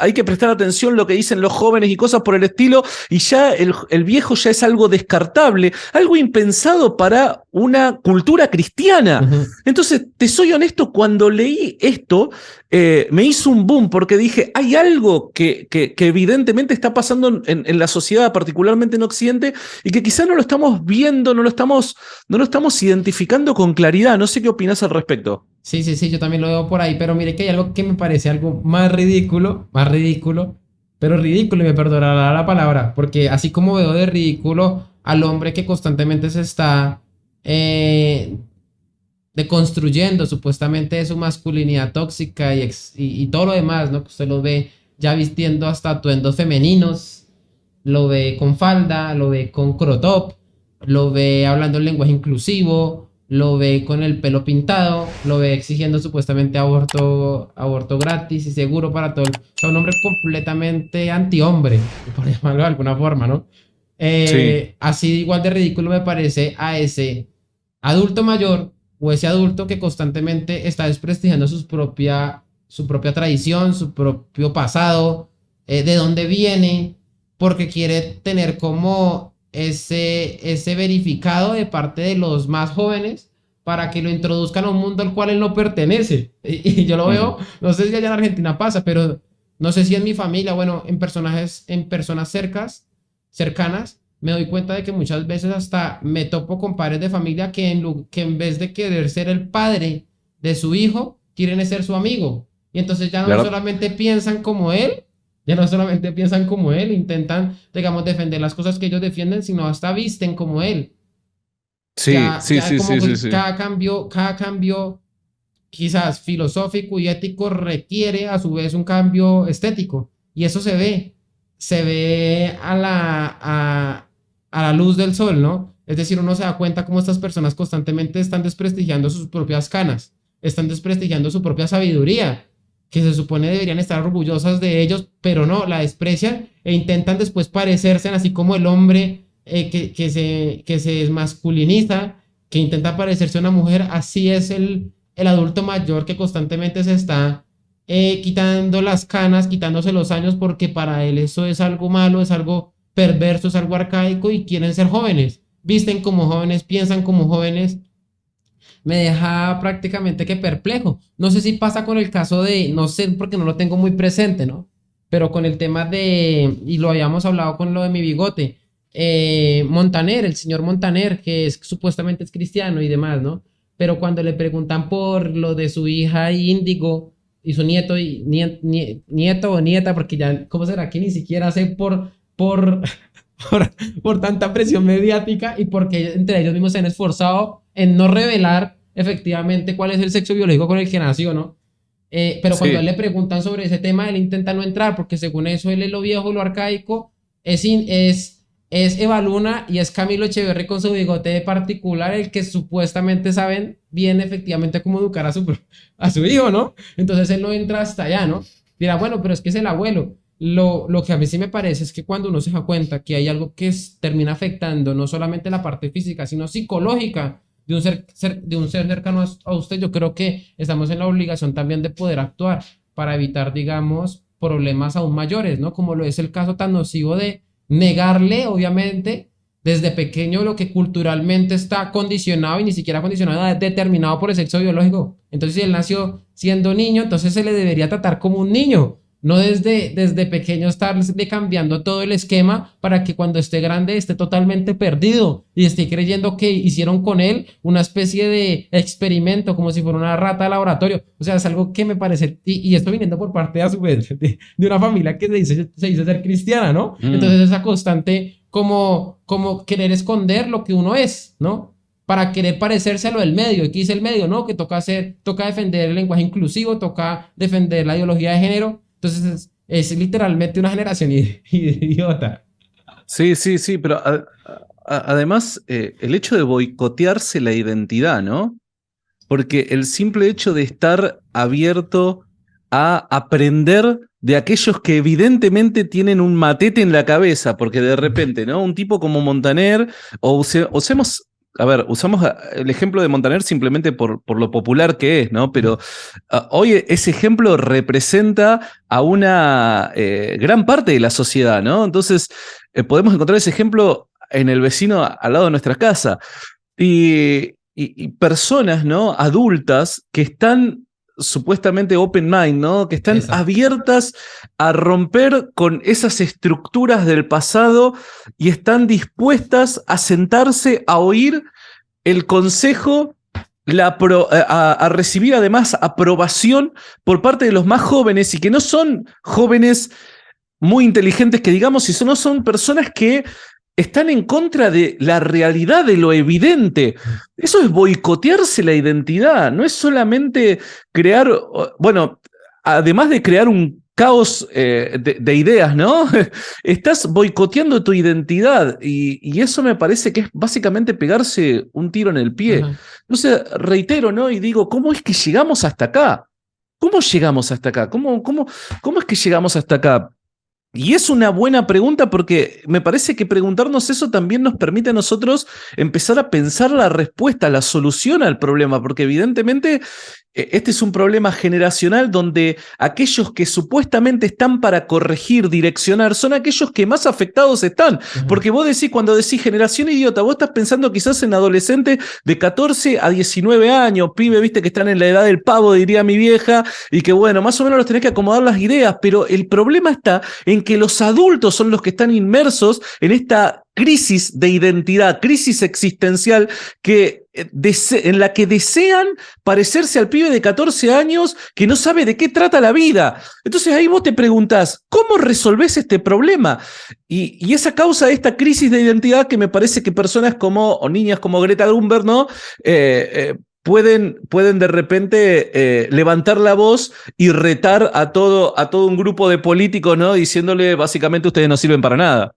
Hay que prestar atención a lo que dicen los jóvenes y cosas por el estilo, y ya el viejo ya es algo descartable, algo impensado para una cultura cristiana. Ujú. Entonces, te soy honesto, cuando leí esto, me hizo un boom porque dije, hay algo que evidentemente está pasando en la sociedad, particularmente en Occidente, y que quizás no lo estamos viendo, no lo estamos identificando con claridad. No sé qué opinas al respecto. Sí, sí, sí, yo también lo veo por ahí, pero mire que hay algo que me parece algo más ridículo, pero ridículo, y me perdonará la palabra, porque así como veo de ridículo al hombre que constantemente se está eh, deconstruyendo supuestamente de su masculinidad tóxica y todo lo demás, ¿no? Que usted lo ve ya vistiendo hasta atuendos femeninos, lo ve con falda, lo ve con crop top, lo ve hablando en lenguaje inclusivo, lo ve con el pelo pintado, lo ve exigiendo supuestamente aborto gratis y seguro para todo. O sea, un hombre completamente antihombre, por llamarlo de alguna forma, ¿no? Sí, Así igual de ridículo me parece a ese adulto mayor o ese adulto que constantemente está desprestigiando su propia tradición, su propio pasado, de dónde viene, porque quiere tener como ese verificado de parte de los más jóvenes para que lo introduzcan a un mundo al cual él no pertenece. Y yo lo mm, veo, no sé si allá en Argentina pasa, pero no sé si en mi familia, bueno, en personas cercanas, me doy cuenta de que muchas veces hasta me topo con padres de familia que en vez de querer ser el padre de su hijo, quieren ser su amigo. Y entonces ya no claro. solamente piensan como él, ya no solamente piensan como él, intentan, digamos, defender las cosas que ellos defienden, sino hasta visten como él. Sí, sí, Ya sí, como sí, sí, que sí. cada cambio quizás filosófico y ético requiere a su vez un cambio estético. Y eso se ve a la luz del sol, ¿no? Es decir, uno se da cuenta cómo estas personas constantemente están desprestigiando sus propias canas, están desprestigiando su propia sabiduría, que se supone deberían estar orgullosas de ellos, pero no, la desprecian e intentan después parecerse, así como el hombre que se desmasculiniza, que intenta parecerse a una mujer, así es el adulto mayor que constantemente se está quitando las canas, quitándose los años, porque para él eso es algo malo, es algo perverso, es algo arcaico y quieren ser jóvenes. Visten como jóvenes, piensan como jóvenes, me deja prácticamente que perplejo. No sé si pasa con el caso de, no sé porque no lo tengo muy presente, ¿no? Pero con el tema de, y lo habíamos hablado con lo de mi bigote, Montaner, el señor Montaner, que es supuestamente es cristiano y demás, ¿no? Pero cuando le preguntan por lo de su hija Índigo y su nieto, nieto o nieta, porque ya, ¿cómo será que ni siquiera sé por, por tanta presión mediática y porque entre ellos mismos se han esforzado en no revelar efectivamente cuál es el sexo biológico con el que nació, ¿no? Pero cuando a él Sí. le preguntan sobre ese tema, él intenta no entrar porque según eso él es lo viejo, lo arcaico, es Eva Luna y es Camilo Echeverry con su bigote particular el que supuestamente saben bien efectivamente cómo educar a su hijo, ¿no? Entonces él no entra hasta allá, ¿no? Dirá, bueno, pero es que es el abuelo. Lo que a mí sí me parece es que cuando uno se da cuenta que hay algo que termina afectando no solamente la parte física, sino psicológica de un ser cercano a usted, yo creo que estamos en la obligación también de poder actuar para evitar, digamos, problemas aún mayores, ¿no? Como lo es el caso tan nocivo de negarle, obviamente, desde pequeño lo que culturalmente está condicionado y ni siquiera condicionado, determinado por el sexo biológico. Entonces, si él nació siendo niño, entonces se le debería tratar como un niño, no desde pequeño estarle cambiando todo el esquema para que cuando esté grande esté totalmente perdido y esté creyendo que hicieron con él una especie de experimento, como si fuera una rata de laboratorio. O sea, es algo que me parece, y esto viniendo por parte a su vez de una familia que se dice ser cristiana, ¿no? Mm. Entonces esa constante como querer esconder lo que uno es, ¿no? Para querer parecerse a lo del medio. ¿Y qué dice el medio? No, que toca defender el lenguaje inclusivo, toca defender la ideología de género. Entonces es literalmente una generación idiota. Sí, sí, sí, pero además el hecho de boicotearse la identidad, ¿no? Porque el simple hecho de estar abierto a aprender de aquellos que evidentemente tienen un matete en la cabeza, porque de repente, ¿no? Un tipo como Montaner, usemos, a ver, usamos el ejemplo de Montaner simplemente por lo popular que es, ¿no? Pero hoy ese ejemplo representa a una gran parte de la sociedad, ¿no? Entonces, podemos encontrar ese ejemplo en el vecino al lado de nuestra casa. Y personas, ¿no? Adultas que están supuestamente open mind, ¿no? Que están Exacto. abiertas a romper con esas estructuras del pasado y están dispuestas a sentarse a oír el consejo, a recibir además aprobación por parte de los más jóvenes y que no son jóvenes muy inteligentes que digamos, si no son personas que están en contra de la realidad, de lo evidente. Eso es boicotearse la identidad, no es solamente crear, bueno, además de crear un caos de ideas, ¿no? Estás boicoteando tu identidad y eso me parece que es básicamente pegarse un tiro en el pie. Ajá. Entonces, reitero, ¿no? Y digo, ¿cómo es que llegamos hasta acá? ¿Cómo llegamos hasta acá? ¿Cómo es que llegamos hasta acá? Y es una buena pregunta porque me parece que preguntarnos eso también nos permite a nosotros empezar a pensar la respuesta, la solución al problema, porque evidentemente este es un problema generacional donde aquellos que supuestamente están para corregir, direccionar, son aquellos que más afectados están. Ajá. Porque vos decís, cuando decís generación idiota, vos estás pensando quizás en adolescentes de 14 a 19 años, pibe, viste, que están en la edad del pavo, diría mi vieja, y que bueno, más o menos los tenés que acomodar las ideas, pero el problema está en que los adultos son los que están inmersos en esta crisis de identidad, crisis existencial en la que desean parecerse al pibe de 14 años que no sabe de qué trata la vida. Entonces ahí vos te preguntás, ¿cómo resolvés este problema? Y esa causa de esta crisis de identidad que me parece que personas como, o niñas como Greta Thunberg, ¿no? Pueden de repente levantar la voz y retar a todo un grupo de políticos, ¿no? Diciéndole básicamente ustedes no sirven para nada.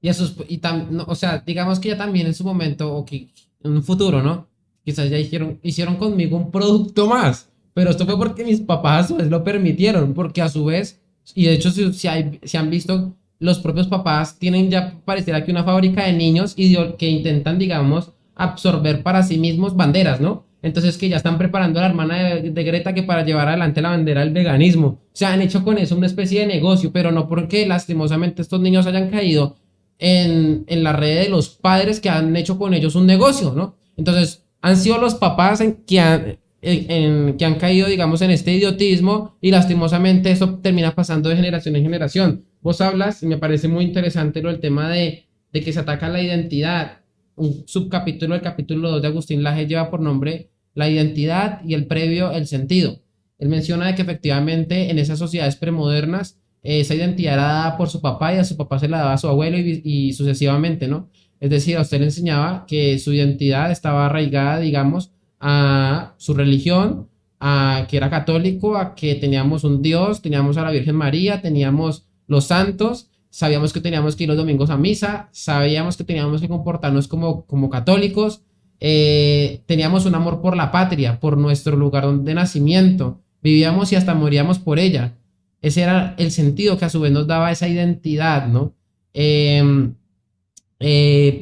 No, o sea, digamos que ya también en su momento, o que en un futuro, ¿no? Quizás ya hicieron conmigo un producto más, pero esto fue porque mis papás a su vez lo permitieron, porque a su vez, y de hecho si han visto, los propios papás tienen ya, pareciera que una fábrica de niños que intentan, digamos, absorber para sí mismos banderas, ¿no? Entonces que ya están preparando a la hermana de Greta que para llevar adelante la bandera del veganismo. O sea, han hecho con eso una especie de negocio, pero no porque lastimosamente estos niños hayan caído en la red de los padres que han hecho con ellos un negocio, ¿no? Entonces, han sido los papás que han caído, digamos, en este idiotismo y lastimosamente eso termina pasando de generación en generación. Vos hablas, y me parece muy interesante lo del tema de que se ataca la identidad. Un subcapítulo del capítulo 2 de Agustín Laje lleva por nombre la identidad y el previo, el sentido. Él menciona de que efectivamente en esas sociedades premodernas esa identidad era dada por su papá y a su papá se la daba a su abuelo y sucesivamente, ¿no? Es decir, a usted le enseñaba que su identidad estaba arraigada, digamos, a su religión, a que era católico, a que teníamos un Dios, teníamos a la Virgen María, teníamos los santos, sabíamos que teníamos que ir los domingos a misa, sabíamos que teníamos que comportarnos como católicos, teníamos un amor por la patria, por nuestro lugar de nacimiento, vivíamos y hasta moríamos por ella. Ese era el sentido que a su vez nos daba esa identidad, ¿no?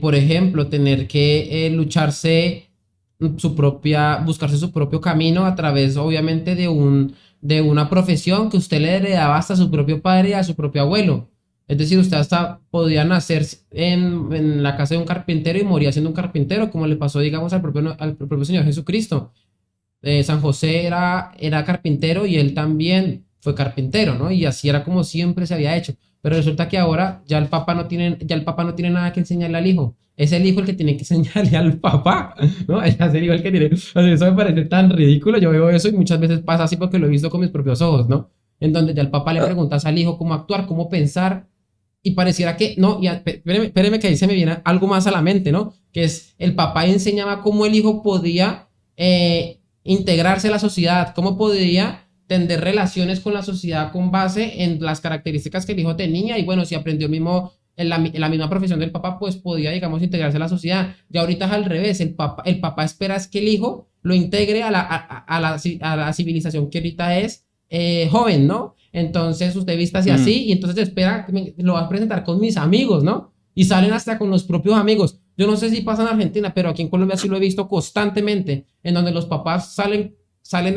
Por ejemplo, tener que buscarse su propio camino a través, obviamente, de una profesión que usted le heredaba hasta a su propio padre y a su propio abuelo. Es decir, usted hasta podía nacer en la casa de un carpintero y moría siendo un carpintero, como le pasó, digamos, al propio Señor Jesucristo. San José era carpintero y él también fue carpintero, ¿no? Y así era como siempre se había hecho. Pero resulta que ahora ya el papá no tiene nada que enseñarle al hijo. Es el hijo el que tiene que enseñarle al papá, ¿no? Es el hijo el que tiene. O sea, eso me parece tan ridículo. Yo veo eso y muchas veces pasa así porque lo he visto con mis propios ojos, ¿no? En donde ya el papá le preguntas al hijo cómo actuar, cómo pensar, y pareciera que, no, y espéreme que ahí se me viene algo más a la mente, ¿no? Que es el papá enseñaba cómo el hijo podía integrarse a la sociedad, cómo podría tender relaciones con la sociedad con base en las características que el hijo tenía y bueno, si aprendió en la misma profesión del papá, pues podía, digamos, integrarse a la sociedad. Y ahorita es al revés, el papá espera es que el hijo lo integre a la civilización que ahorita es joven, ¿no? entonces usted vista así y entonces espera que lo va a presentar con mis amigos, ¿no? Y salen hasta con los propios amigos. Yo no sé si pasa en Argentina, pero aquí en Colombia sí lo he visto constantemente, en donde los papás salen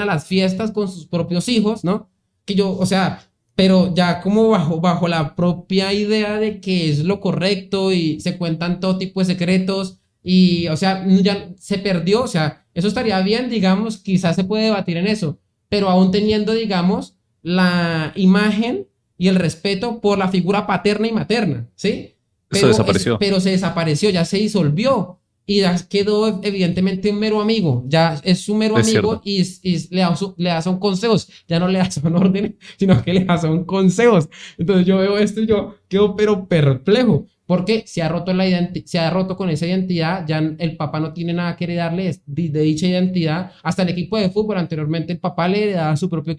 a las fiestas con sus propios hijos, ¿no? Que yo, o sea, pero ya como bajo la propia idea de que es lo correcto y se cuentan todo tipo de secretos y, o sea, ya se perdió, o sea, eso estaría bien, digamos, quizás se puede debatir en eso, pero aún teniendo, digamos, la imagen y el respeto por la figura paterna y materna, ¿sí? Eso desapareció. Pero se desapareció, ya se disolvió y ya quedó evidentemente un mero amigo, ya es un mero Es amigo cierto. y le da son consejos, ya no le da son órdenes, sino que le da son consejos. Entonces yo veo esto y yo quedo pero perplejo, porque se ha roto con esa identidad, ya el papá no tiene nada que heredarle de dicha identidad, hasta el equipo de fútbol, anteriormente el papá le heredaba su propio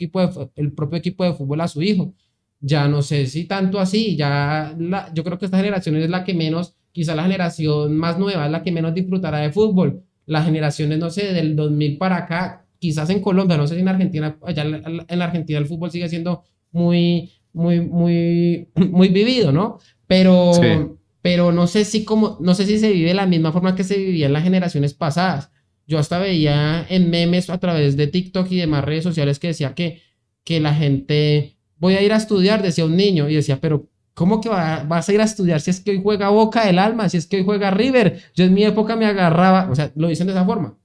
el propio equipo de fútbol a su hijo. Ya no sé si tanto así, yo creo que esta generación es la que menos, quizá la generación más nueva es la que menos disfrutará de fútbol. Las generaciones, no sé, del 2000 para acá, quizás en Colombia, no sé si en Argentina, allá en Argentina el fútbol sigue siendo muy vivido, ¿no? Sí. Pero no sé si se vive de la misma forma que se vivía en las generaciones pasadas. Yo hasta veía en memes a través de TikTok y demás redes sociales que decía que la gente voy a ir a estudiar, decía un niño, y decía, pero ¿cómo que vas a ir a estudiar si es que hoy juega Boca del Alma, si es que hoy juega River? Yo en mi época me agarraba, o sea, lo dicen de esa forma,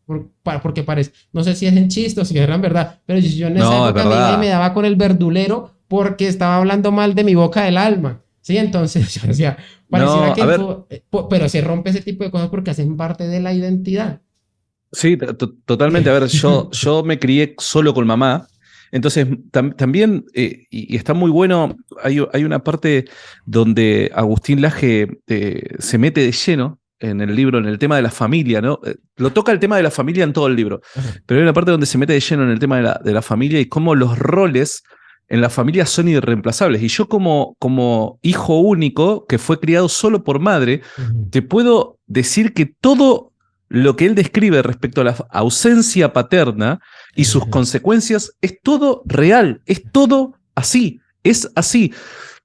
porque parece, no sé si es en chiste o si era en verdad, pero yo en esa No, es época me iba y me verdad. daba con el verdulero porque estaba hablando mal de mi Boca del Alma. Sí, entonces yo decía, pareciera No, que a ver, pero se rompe ese tipo de cosas porque hacen parte de la identidad. sí, totalmente. A ver, yo me crié solo con mamá, entonces también, y está muy bueno, hay una parte donde Agustín Laje se mete de lleno en el libro, en el tema de la familia, ¿no? Lo toca el tema de la familia en todo el libro, Ajá. pero hay una parte donde se mete de lleno en el tema de la familia y cómo los roles en la familia son irreemplazables. Y yo como hijo único, que fue criado solo por madre, Ujú. te puedo decir que todo lo que él describe respecto a la ausencia paterna y sus consecuencias es todo real, es todo así, es así.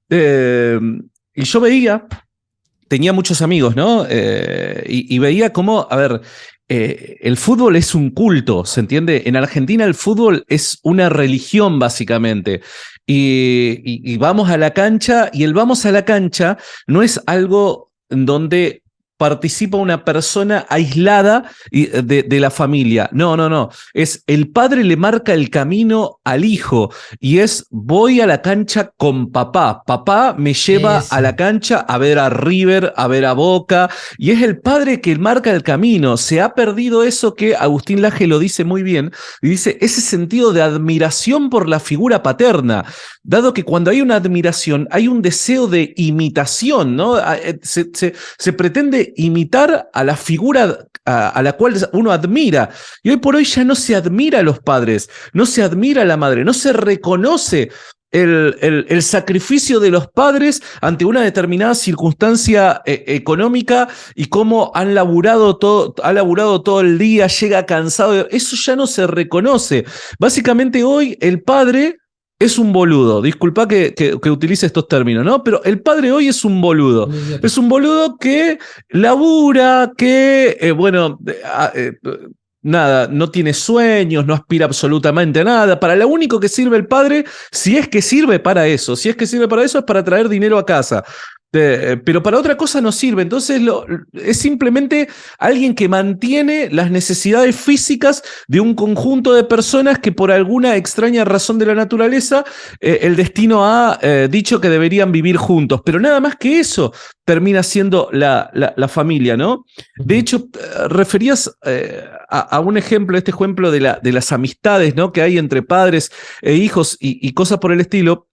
Eh, y yo veía, tenía muchos amigos, ¿no? Y veía cómo, a ver, el fútbol es un culto, ¿se entiende? En Argentina el fútbol es una religión, básicamente. Y vamos a la cancha, y el vamos a la cancha no es algo donde participa una persona aislada de la familia. No, no, no. Es el padre le marca el camino al hijo y es voy a la cancha con papá. Papá me lleva a la Eso. cancha a ver a River, a ver a Boca y es el padre que marca el camino. Se ha perdido eso que Agustín Laje lo dice muy bien y dice ese sentido de admiración por la figura paterna, dado que cuando hay una admiración hay un deseo de imitación, ¿no? Se pretende imitar a la figura a la cual uno admira. Y hoy por hoy ya no se admira a los padres, no se admira a la madre, no se reconoce el sacrificio de los padres ante una determinada circunstancia económica y cómo ha laburado todo el día, llega cansado. Eso ya no se reconoce. Básicamente hoy el padre es un boludo. Disculpa que utilice estos términos, ¿no? Pero el padre hoy es un boludo. Un idiota. Es un boludo que labura, que, nada, no tiene sueños, no aspira absolutamente a nada. Para lo único que sirve el padre, si es que sirve para eso, si es que sirve para eso, es para traer dinero a casa. Pero para otra cosa no sirve. Entonces es simplemente alguien que mantiene las necesidades físicas de un conjunto de personas que por alguna extraña razón de la naturaleza el destino ha dicho que deberían vivir juntos. Pero nada más que eso termina siendo la familia, ¿no? De Ujú. hecho, referías a un ejemplo, este ejemplo de las amistades, ¿no? Que hay entre padres e hijos y cosas por el estilo.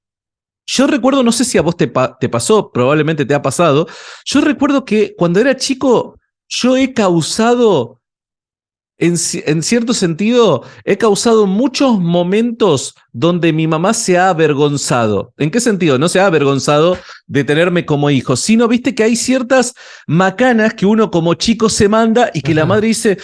Yo recuerdo, no sé si a vos te pasó, probablemente te ha pasado. Yo recuerdo que cuando era chico, yo he causado, en cierto sentido, he causado muchos momentos donde mi mamá se ha avergonzado. ¿En qué sentido? No se ha avergonzado de tenerme como hijo, sino viste que hay ciertas macanas que uno como chico se manda y que la Ajá. madre dice,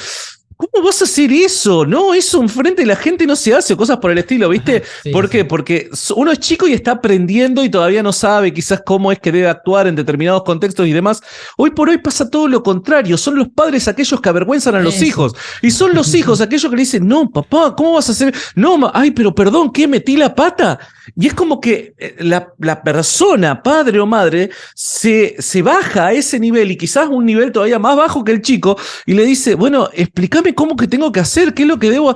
¿cómo vas a hacer eso? No, eso enfrente de la gente no se hace, cosas por el estilo, ¿viste? Sí, ¿Por qué? sí. Porque uno es chico y está aprendiendo y todavía no sabe quizás cómo es que debe actuar en determinados contextos y demás. Hoy por hoy pasa todo lo contrario, son los padres aquellos que avergüenzan a los hijos Eso. y son los hijos aquellos que le dicen, no, papá, ¿cómo vas a hacer? No, ay, pero perdón, ¿qué? ¿Metí la pata? Y es como que la persona, padre o madre, se baja a ese nivel y quizás un nivel todavía más bajo que el chico y le dice, bueno, explícame cómo que tengo que hacer, qué es lo que debo.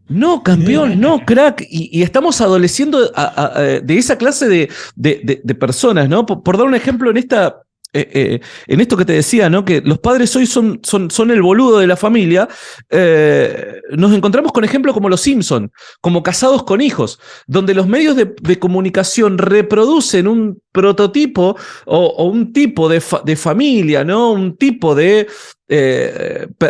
No, campeón, no, crack. Y estamos adoleciendo de esa clase de personas, ¿no? Por dar un ejemplo en esto que te decía, ¿no? Que los padres hoy son el boludo de la familia. Nos encontramos con ejemplos como Los Simpson, como Casados con Hijos, donde los medios de comunicación reproducen un prototipo o un tipo de familia, ¿no? Un tipo de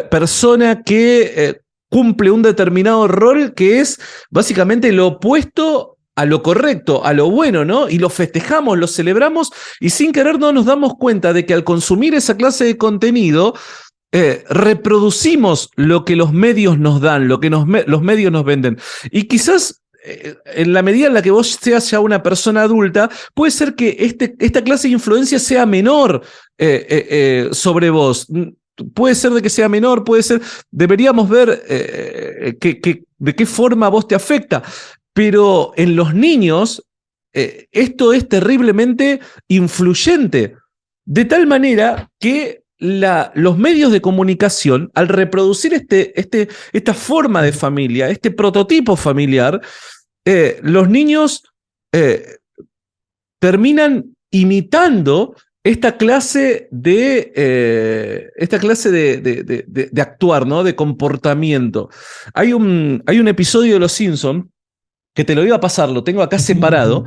persona que cumple un determinado rol que es básicamente lo opuesto a lo correcto, a lo bueno, ¿no? Y lo festejamos, lo celebramos y sin querer no nos damos cuenta de que al consumir esa clase de contenido reproducimos lo que los medios nos dan, lo que los medios nos venden. Y quizás en la medida en la que vos seas ya una persona adulta, puede ser que esta clase de influencia sea menor sobre vos. Puede ser de que sea menor, puede ser. Deberíamos ver de qué forma vos te afecta. Pero en los niños, esto es terriblemente influyente. De tal manera que los medios de comunicación, al reproducir esta forma de familia, este prototipo familiar, los niños terminan imitando esta clase de actuar, ¿no? De comportamiento. Hay un episodio de Los Simpsons que te lo iba a pasar, lo tengo acá separado,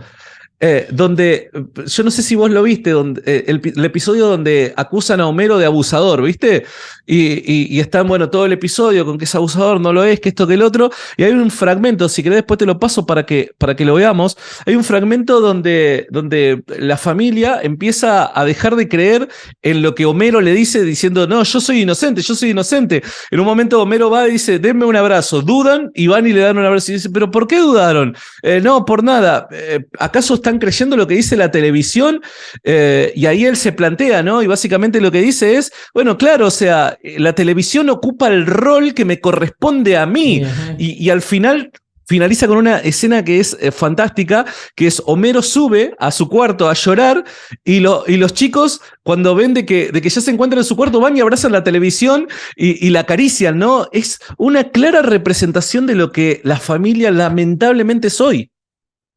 donde, yo no sé si vos lo viste, donde, el episodio donde acusan a Homero de abusador, ¿viste? Y están, bueno, todo el episodio con que es abusador, no lo es, que esto, que el otro, y hay un fragmento, si querés después te lo paso para que lo veamos, hay un fragmento donde la familia empieza a dejar de creer en lo que Homero le dice, diciendo, no, yo soy inocente, yo soy inocente. En un momento Homero va y dice, denme un abrazo, dudan, y van y le dan un abrazo, y dice, pero ¿por qué dudaron? No, por nada, ¿acaso están creyendo lo que dice la televisión? Y ahí él se plantea, ¿no? Y básicamente lo que dice es, bueno, claro, o sea, la televisión ocupa el rol que me corresponde a mí. Sí, ajá. Y al final finaliza con una escena que es fantástica, que es Homero sube a su cuarto a llorar y los chicos, cuando ven de que ya se encuentran en su cuarto, van y abrazan la televisión y la acarician, ¿no? Es una clara representación de lo que la familia lamentablemente es hoy.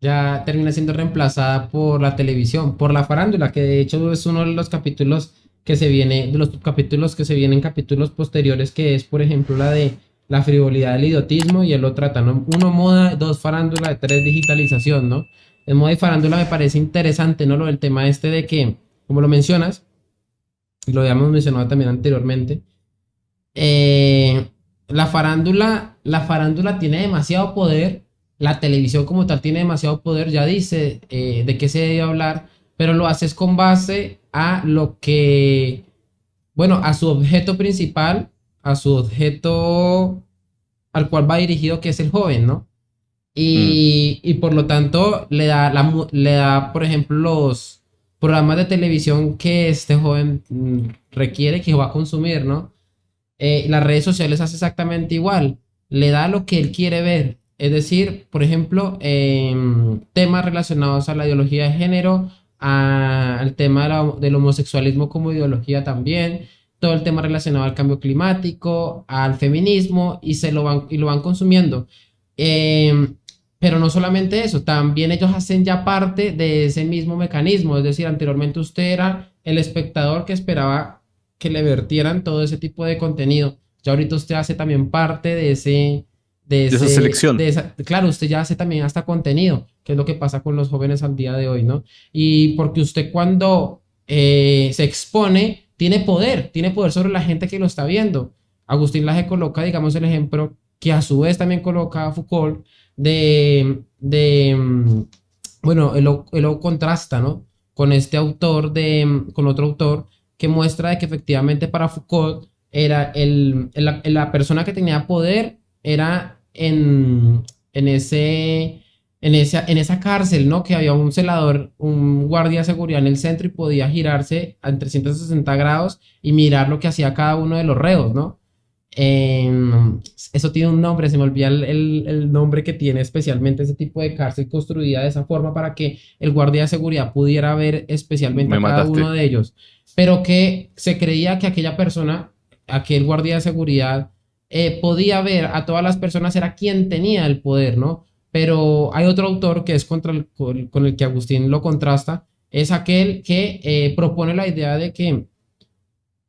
Ya termina siendo reemplazada por la televisión, por la farándula, que de hecho es uno de los capítulos que se viene, de los capítulos que se vienen capítulos posteriores, que es, por ejemplo, la de la frivolidad del idiotismo, y él lo trata, ¿no? Uno, moda; dos, farándula; tres, digitalización, ¿no? En moda y farándula me parece interesante, ¿no? Lo del tema este de que, como lo mencionas, y lo habíamos mencionado también anteriormente, eh, la farándula tiene demasiado poder, la televisión como tal tiene demasiado poder, ya dice de qué se debe hablar, pero lo haces con base a lo que, bueno, a su objeto principal, a su objeto al cual va dirigido, que es el joven, ¿no? Mm. Y por lo tanto le da, por ejemplo, los programas de televisión que este joven requiere, que va a consumir, ¿no? Las redes sociales hace exactamente igual, le da lo que él quiere ver, es decir, por ejemplo, temas relacionados a la ideología de género, al tema del homosexualismo como ideología también, todo el tema relacionado al cambio climático, al feminismo, y lo van consumiendo. Eh, pero no solamente eso, también ellos hacen ya parte de ese mismo mecanismo, es decir, anteriormente usted era el espectador que esperaba que le vertieran todo ese tipo de contenido. Ya ahorita usted hace también parte De esa selección. claro, usted ya hace también hasta contenido, que es lo que pasa con los jóvenes al día de hoy, ¿no? Y porque usted cuando se expone, tiene poder sobre la gente que lo está viendo. Agustín Laje coloca, digamos, el ejemplo que a su vez también coloca a Foucault bueno, él lo contrasta, ¿no? Con este autor con otro autor que muestra de que efectivamente para Foucault la persona que tenía poder era en ese, en esa cárcel, ¿no? Que había un celador, un guardia de seguridad en el centro y podía girarse a 360 grados y mirar lo que hacía cada uno de los reos, ¿no? Eso tiene un nombre, se me olvida el nombre que tiene especialmente ese tipo de cárcel construida de esa forma para que el guardia de seguridad pudiera ver especialmente Me a cada mataste. uno de ellos, pero que se creía que aquella persona, aquel guardia de seguridad, podía ver a todas las personas, era quien tenía el poder, ¿no? Pero hay otro autor que es con el que Agustín lo contrasta, es aquel que propone la idea de que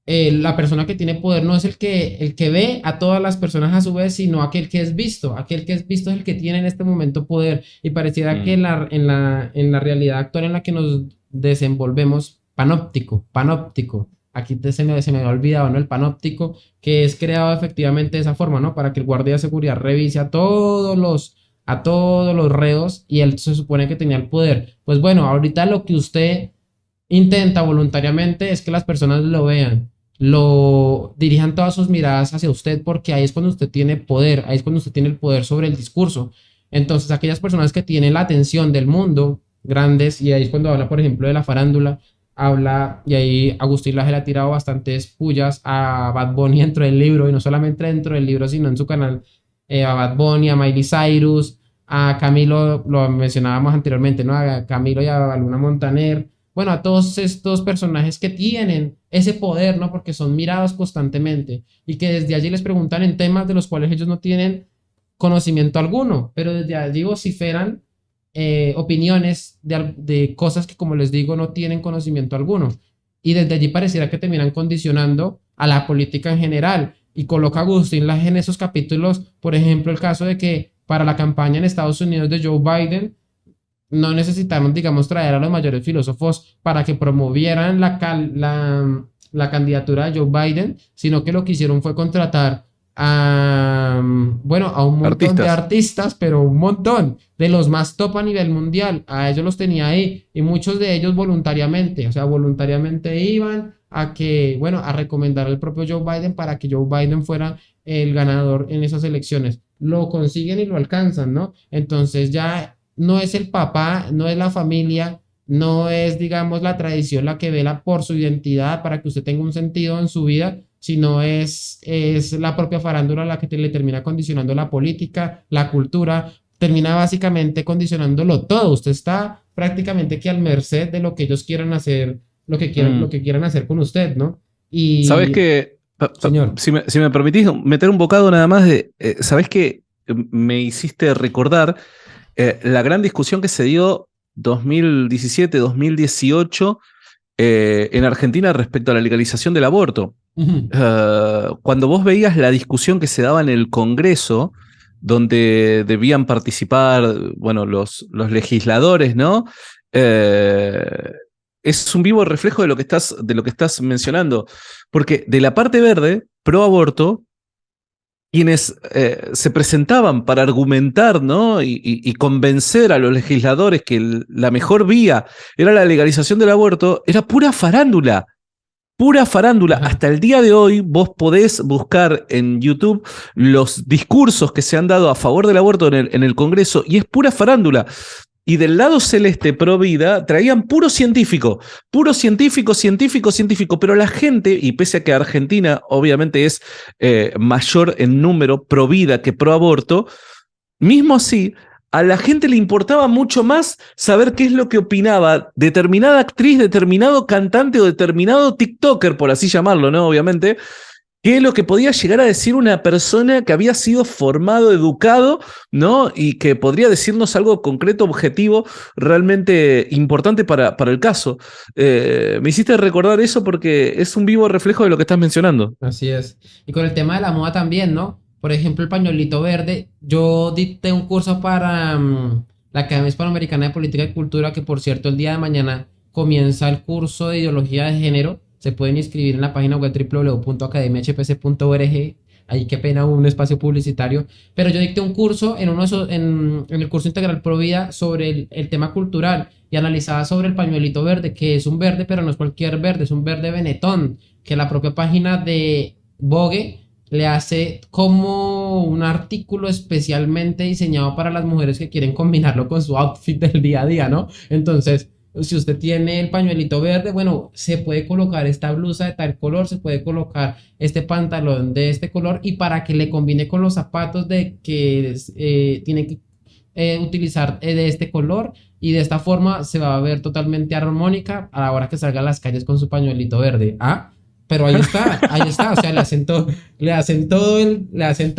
la persona que tiene poder no es el que ve a todas las personas a su vez, sino aquel que es visto. Aquel que es visto es el que tiene en este momento poder. Y pareciera que Mm. en la realidad actual en la que nos desenvolvemos, panóptico. Aquí se me había olvidado, ¿no? El panóptico, que es creado efectivamente de esa forma, ¿no? Para que el guardia de seguridad revise a todos los reos y él se supone que tenía el poder. Pues bueno, ahorita lo que usted intenta voluntariamente es que las personas lo vean, lo dirijan todas sus miradas hacia usted, porque ahí es cuando usted tiene poder, ahí es cuando usted tiene el poder sobre el discurso. Entonces, aquellas personas que tienen la atención del mundo, grandes, y ahí es cuando habla, por ejemplo, de la farándula, habla, y ahí Agustín Laje le ha tirado bastantes pullas a Bad Bunny dentro del libro, y no solamente dentro del libro, sino en su canal, a Bad Bunny, a Miley Cyrus, a Camilo, lo mencionábamos anteriormente, ¿no? A Camilo y a Luna Montaner, bueno, a todos estos personajes que tienen ese poder, ¿no? Porque son mirados constantemente y que desde allí les preguntan en temas de los cuales ellos no tienen conocimiento alguno, pero desde allí vociferan opiniones de cosas que, como les digo, no tienen conocimiento alguno. Y desde allí pareciera que terminan condicionando a la política en general. Y coloca a Agustín Laje en esos capítulos, por ejemplo, el caso de que para la campaña en Estados Unidos de Joe Biden, no necesitaron, digamos, traer a los mayores filósofos para que promovieran la candidatura de Joe Biden, sino que lo que hicieron fue contratar bueno, a un montón de Artistas. artistas, pero un montón de los más top a nivel mundial. A ellos los tenía ahí y muchos de ellos voluntariamente, o sea, voluntariamente iban a que, bueno, a recomendar al propio Joe Biden para que Joe Biden fuera el ganador en esas elecciones. Lo consiguen y lo alcanzan, ¿no? Entonces ya no es el papá, no es la familia, no es, digamos, la tradición la que vela por su identidad para que usted tenga un sentido en su vida, sino es la propia farándula la que le termina condicionando la política, la cultura, termina básicamente condicionándolo todo. Usted está prácticamente que al merced de lo que ellos quieran hacer, lo Mm. que quieran hacer con usted, ¿no? ¿Sabés Y, qué? señor, Si me permitís meter un bocado nada más de, ¿sabés qué? Me hiciste recordar la gran discusión que se dio 2017-2018 en Argentina respecto a la legalización del aborto. ujú, Cuando vos veías la discusión que se daba en el Congreso, donde debían participar, bueno, los legisladores, ¿no? Eh, es un vivo reflejo de lo que estás mencionando, porque de la parte verde, pro aborto, quienes se presentaban para argumentar, ¿no? Y convencer a los legisladores que la mejor vía era la legalización del aborto, era pura farándula. ajá. Hasta el día de hoy vos podés buscar en YouTube los discursos que se han dado a favor del aborto en el Congreso y es pura farándula. Y del lado celeste pro vida traían puro científico, científico, científico, pero la gente, y pese a que Argentina obviamente es mayor en número pro vida que pro aborto, mismo así, a la gente le importaba mucho más saber qué es lo que opinaba determinada actriz, determinado cantante o determinado TikToker, por así llamarlo, ¿no? Obviamente, qué es lo que podía llegar a decir una persona que había sido formado, educado, ¿no? Y que podría decirnos algo concreto, objetivo, realmente importante para el caso. Me hiciste recordar eso porque es un vivo reflejo de lo que estás mencionando. Así es. Y con el tema de la moda también, ¿no? Por ejemplo, el pañuelito verde. Yo dicté un curso para la Academia Hispanoamericana de Política y Cultura, que por cierto el día de mañana comienza el curso de ideología de género. Se pueden inscribir en la página web www.academiahpc.org. Ahí qué pena un espacio publicitario. Pero yo dicté un curso en, en el curso integral Pro Vida sobre el tema cultural y analizaba sobre el pañuelito verde, que es un verde, pero no es cualquier verde, es un verde venetón que la propia página Vogue le hace como un artículo especialmente diseñado para las mujeres que quieren combinarlo con su outfit del día a día, ¿no? Entonces, si usted tiene el pañuelito verde, bueno, se puede colocar esta blusa de tal color, se puede colocar este pantalón de este color y para que le combine con los zapatos de que tiene que utilizar de este color y de esta forma se va a ver totalmente armónica a la hora que salga a las calles con su pañuelito verde. Ah, pero ahí está, o sea, le hacen todo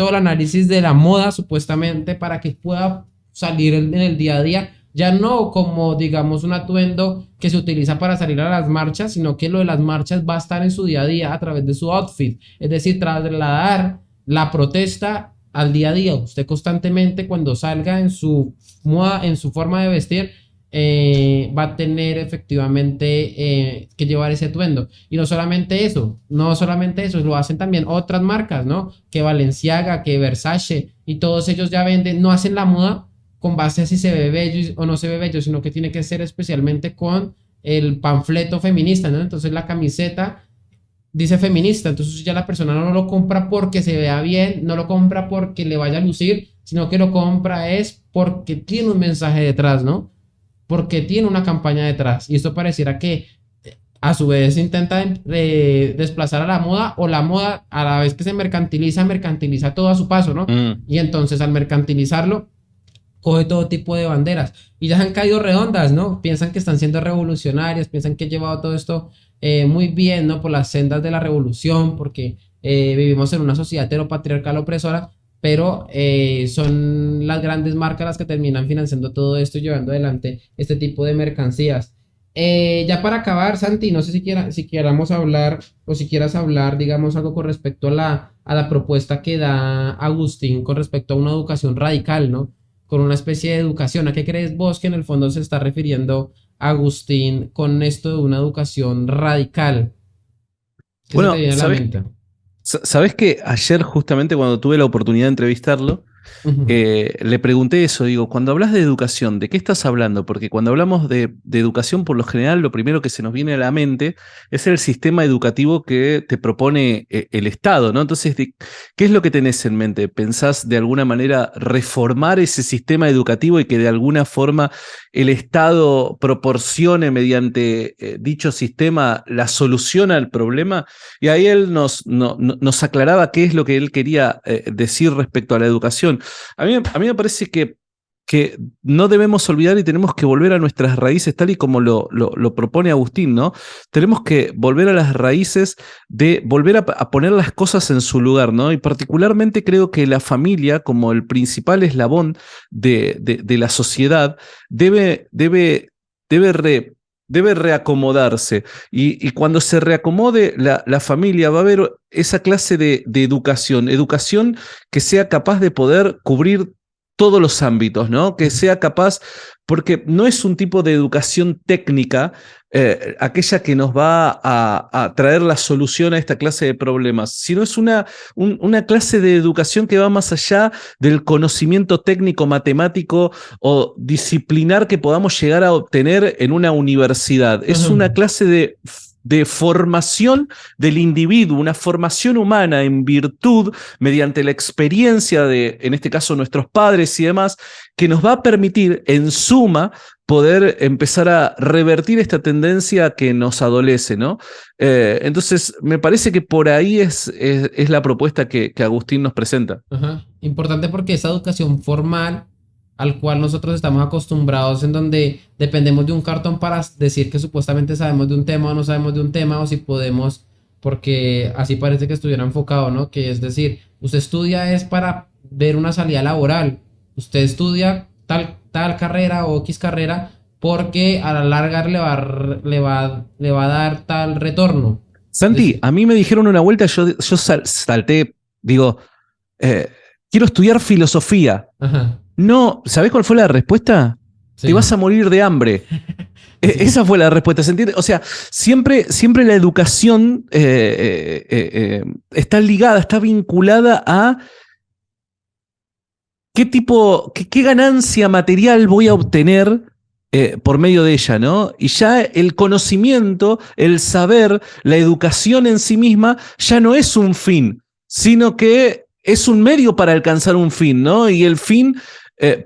el análisis de la moda supuestamente para que pueda salir en el día a día, ya no como digamos un atuendo que se utiliza para salir a las marchas, sino que lo de las marchas va a estar en su día a día a través de su outfit, es decir, trasladar la protesta al día a día. Usted constantemente cuando salga en su moda, en su forma de vestir, va a tener efectivamente que llevar ese atuendo. Y no solamente eso, lo hacen también otras marcas, ¿no? Que Balenciaga, que Versace, y todos ellos ya venden, no hacen la moda con base a si se ve bello o no se ve bello, sino que tiene que ser especialmente con el panfleto feminista, ¿no? Entonces la camiseta dice feminista, entonces ya la persona no lo compra porque se vea bien, no lo compra porque le vaya a lucir, sino que lo compra es porque tiene un mensaje detrás, ¿no? Porque tiene una campaña detrás. Y esto pareciera que a su vez intenta desplazar a la moda o la moda a la vez que se mercantiliza todo a su paso, ¿no? Y entonces al mercantilizarlo, coge todo tipo de banderas y ya han caído redondas, ¿no? Piensan que están siendo revolucionarias, piensan que han llevado todo esto muy bien, ¿no? Por las sendas de la revolución, porque vivimos en una sociedad heteropatriarcal opresora, pero son las grandes marcas las que terminan financiando todo esto y llevando adelante este tipo de mercancías. Ya para acabar, Santi, no sé si quieramos hablar o si quieras hablar, digamos, algo con respecto a la propuesta que da Agustín con respecto a una educación radical, ¿no? Con una especie de educación. ¿A qué crees vos que en el fondo se está refiriendo Agustín con esto de una educación radical? ¿Qué se te Bueno, viene a la mente? sabes que ayer justamente cuando tuve la oportunidad de entrevistarlo, Ujú, le pregunté eso, digo, cuando hablas de educación, ¿de qué estás hablando? Porque cuando hablamos de educación, por lo general, lo primero que se nos viene a la mente es el sistema educativo que te propone el Estado, ¿no? Entonces, ¿qué es lo que tenés en mente? ¿Pensás de alguna manera reformar ese sistema educativo y que de alguna forma el Estado proporcione mediante dicho sistema la solución al problema? Y ahí él nos aclaraba qué es lo que él quería decir respecto a la educación. A mí me parece que no debemos olvidar y tenemos que volver a nuestras raíces, tal y como lo propone Agustín, ¿no? Tenemos que volver a las raíces de volver a poner las cosas en su lugar, ¿no? Y particularmente creo que la familia, como el principal eslabón de la sociedad, debe re- debe reacomodarse. Y cuando se reacomode la familia, va a haber esa clase de educación que sea capaz de poder cubrir todos los ámbitos, ¿no? Que sea capaz, porque no es un tipo de educación técnica aquella que nos va a traer la solución a esta clase de problemas, sino es una clase de educación que va más allá del conocimiento técnico, matemático o disciplinar que podamos llegar a obtener en una universidad. Es una ujú, clase de formación del individuo, una formación humana en virtud mediante la experiencia de, en este caso, nuestros padres y demás, que nos va a permitir, en suma, poder empezar a revertir esta tendencia que nos adolece, ¿no? Entonces, me parece que por ahí es la propuesta que Agustín nos presenta. ajá. Importante porque esa educación formal al cual nosotros estamos acostumbrados, en donde dependemos de un cartón para decir que supuestamente sabemos de un tema o no sabemos de un tema, o si podemos, porque así parece que estuviera enfocado, ¿no? Que es decir, usted estudia es para ver una salida laboral, usted estudia tal carrera o X carrera porque a la larga le va a dar tal retorno. Es Santi, decir, a mí me dijeron una vuelta, yo salté, digo, eh, quiero estudiar filosofía. ajá, No, ¿sabés cuál fue la respuesta? Te vas sí, a morir de hambre. sí, Esa fue la respuesta, ¿se entiende? O sea, siempre la educación está ligada, está vinculada a qué ganancia material voy a obtener por medio de ella, ¿no? Y ya el conocimiento, el saber, la educación en sí misma ya no es un fin, sino que es un medio para alcanzar un fin, ¿no? Y el fin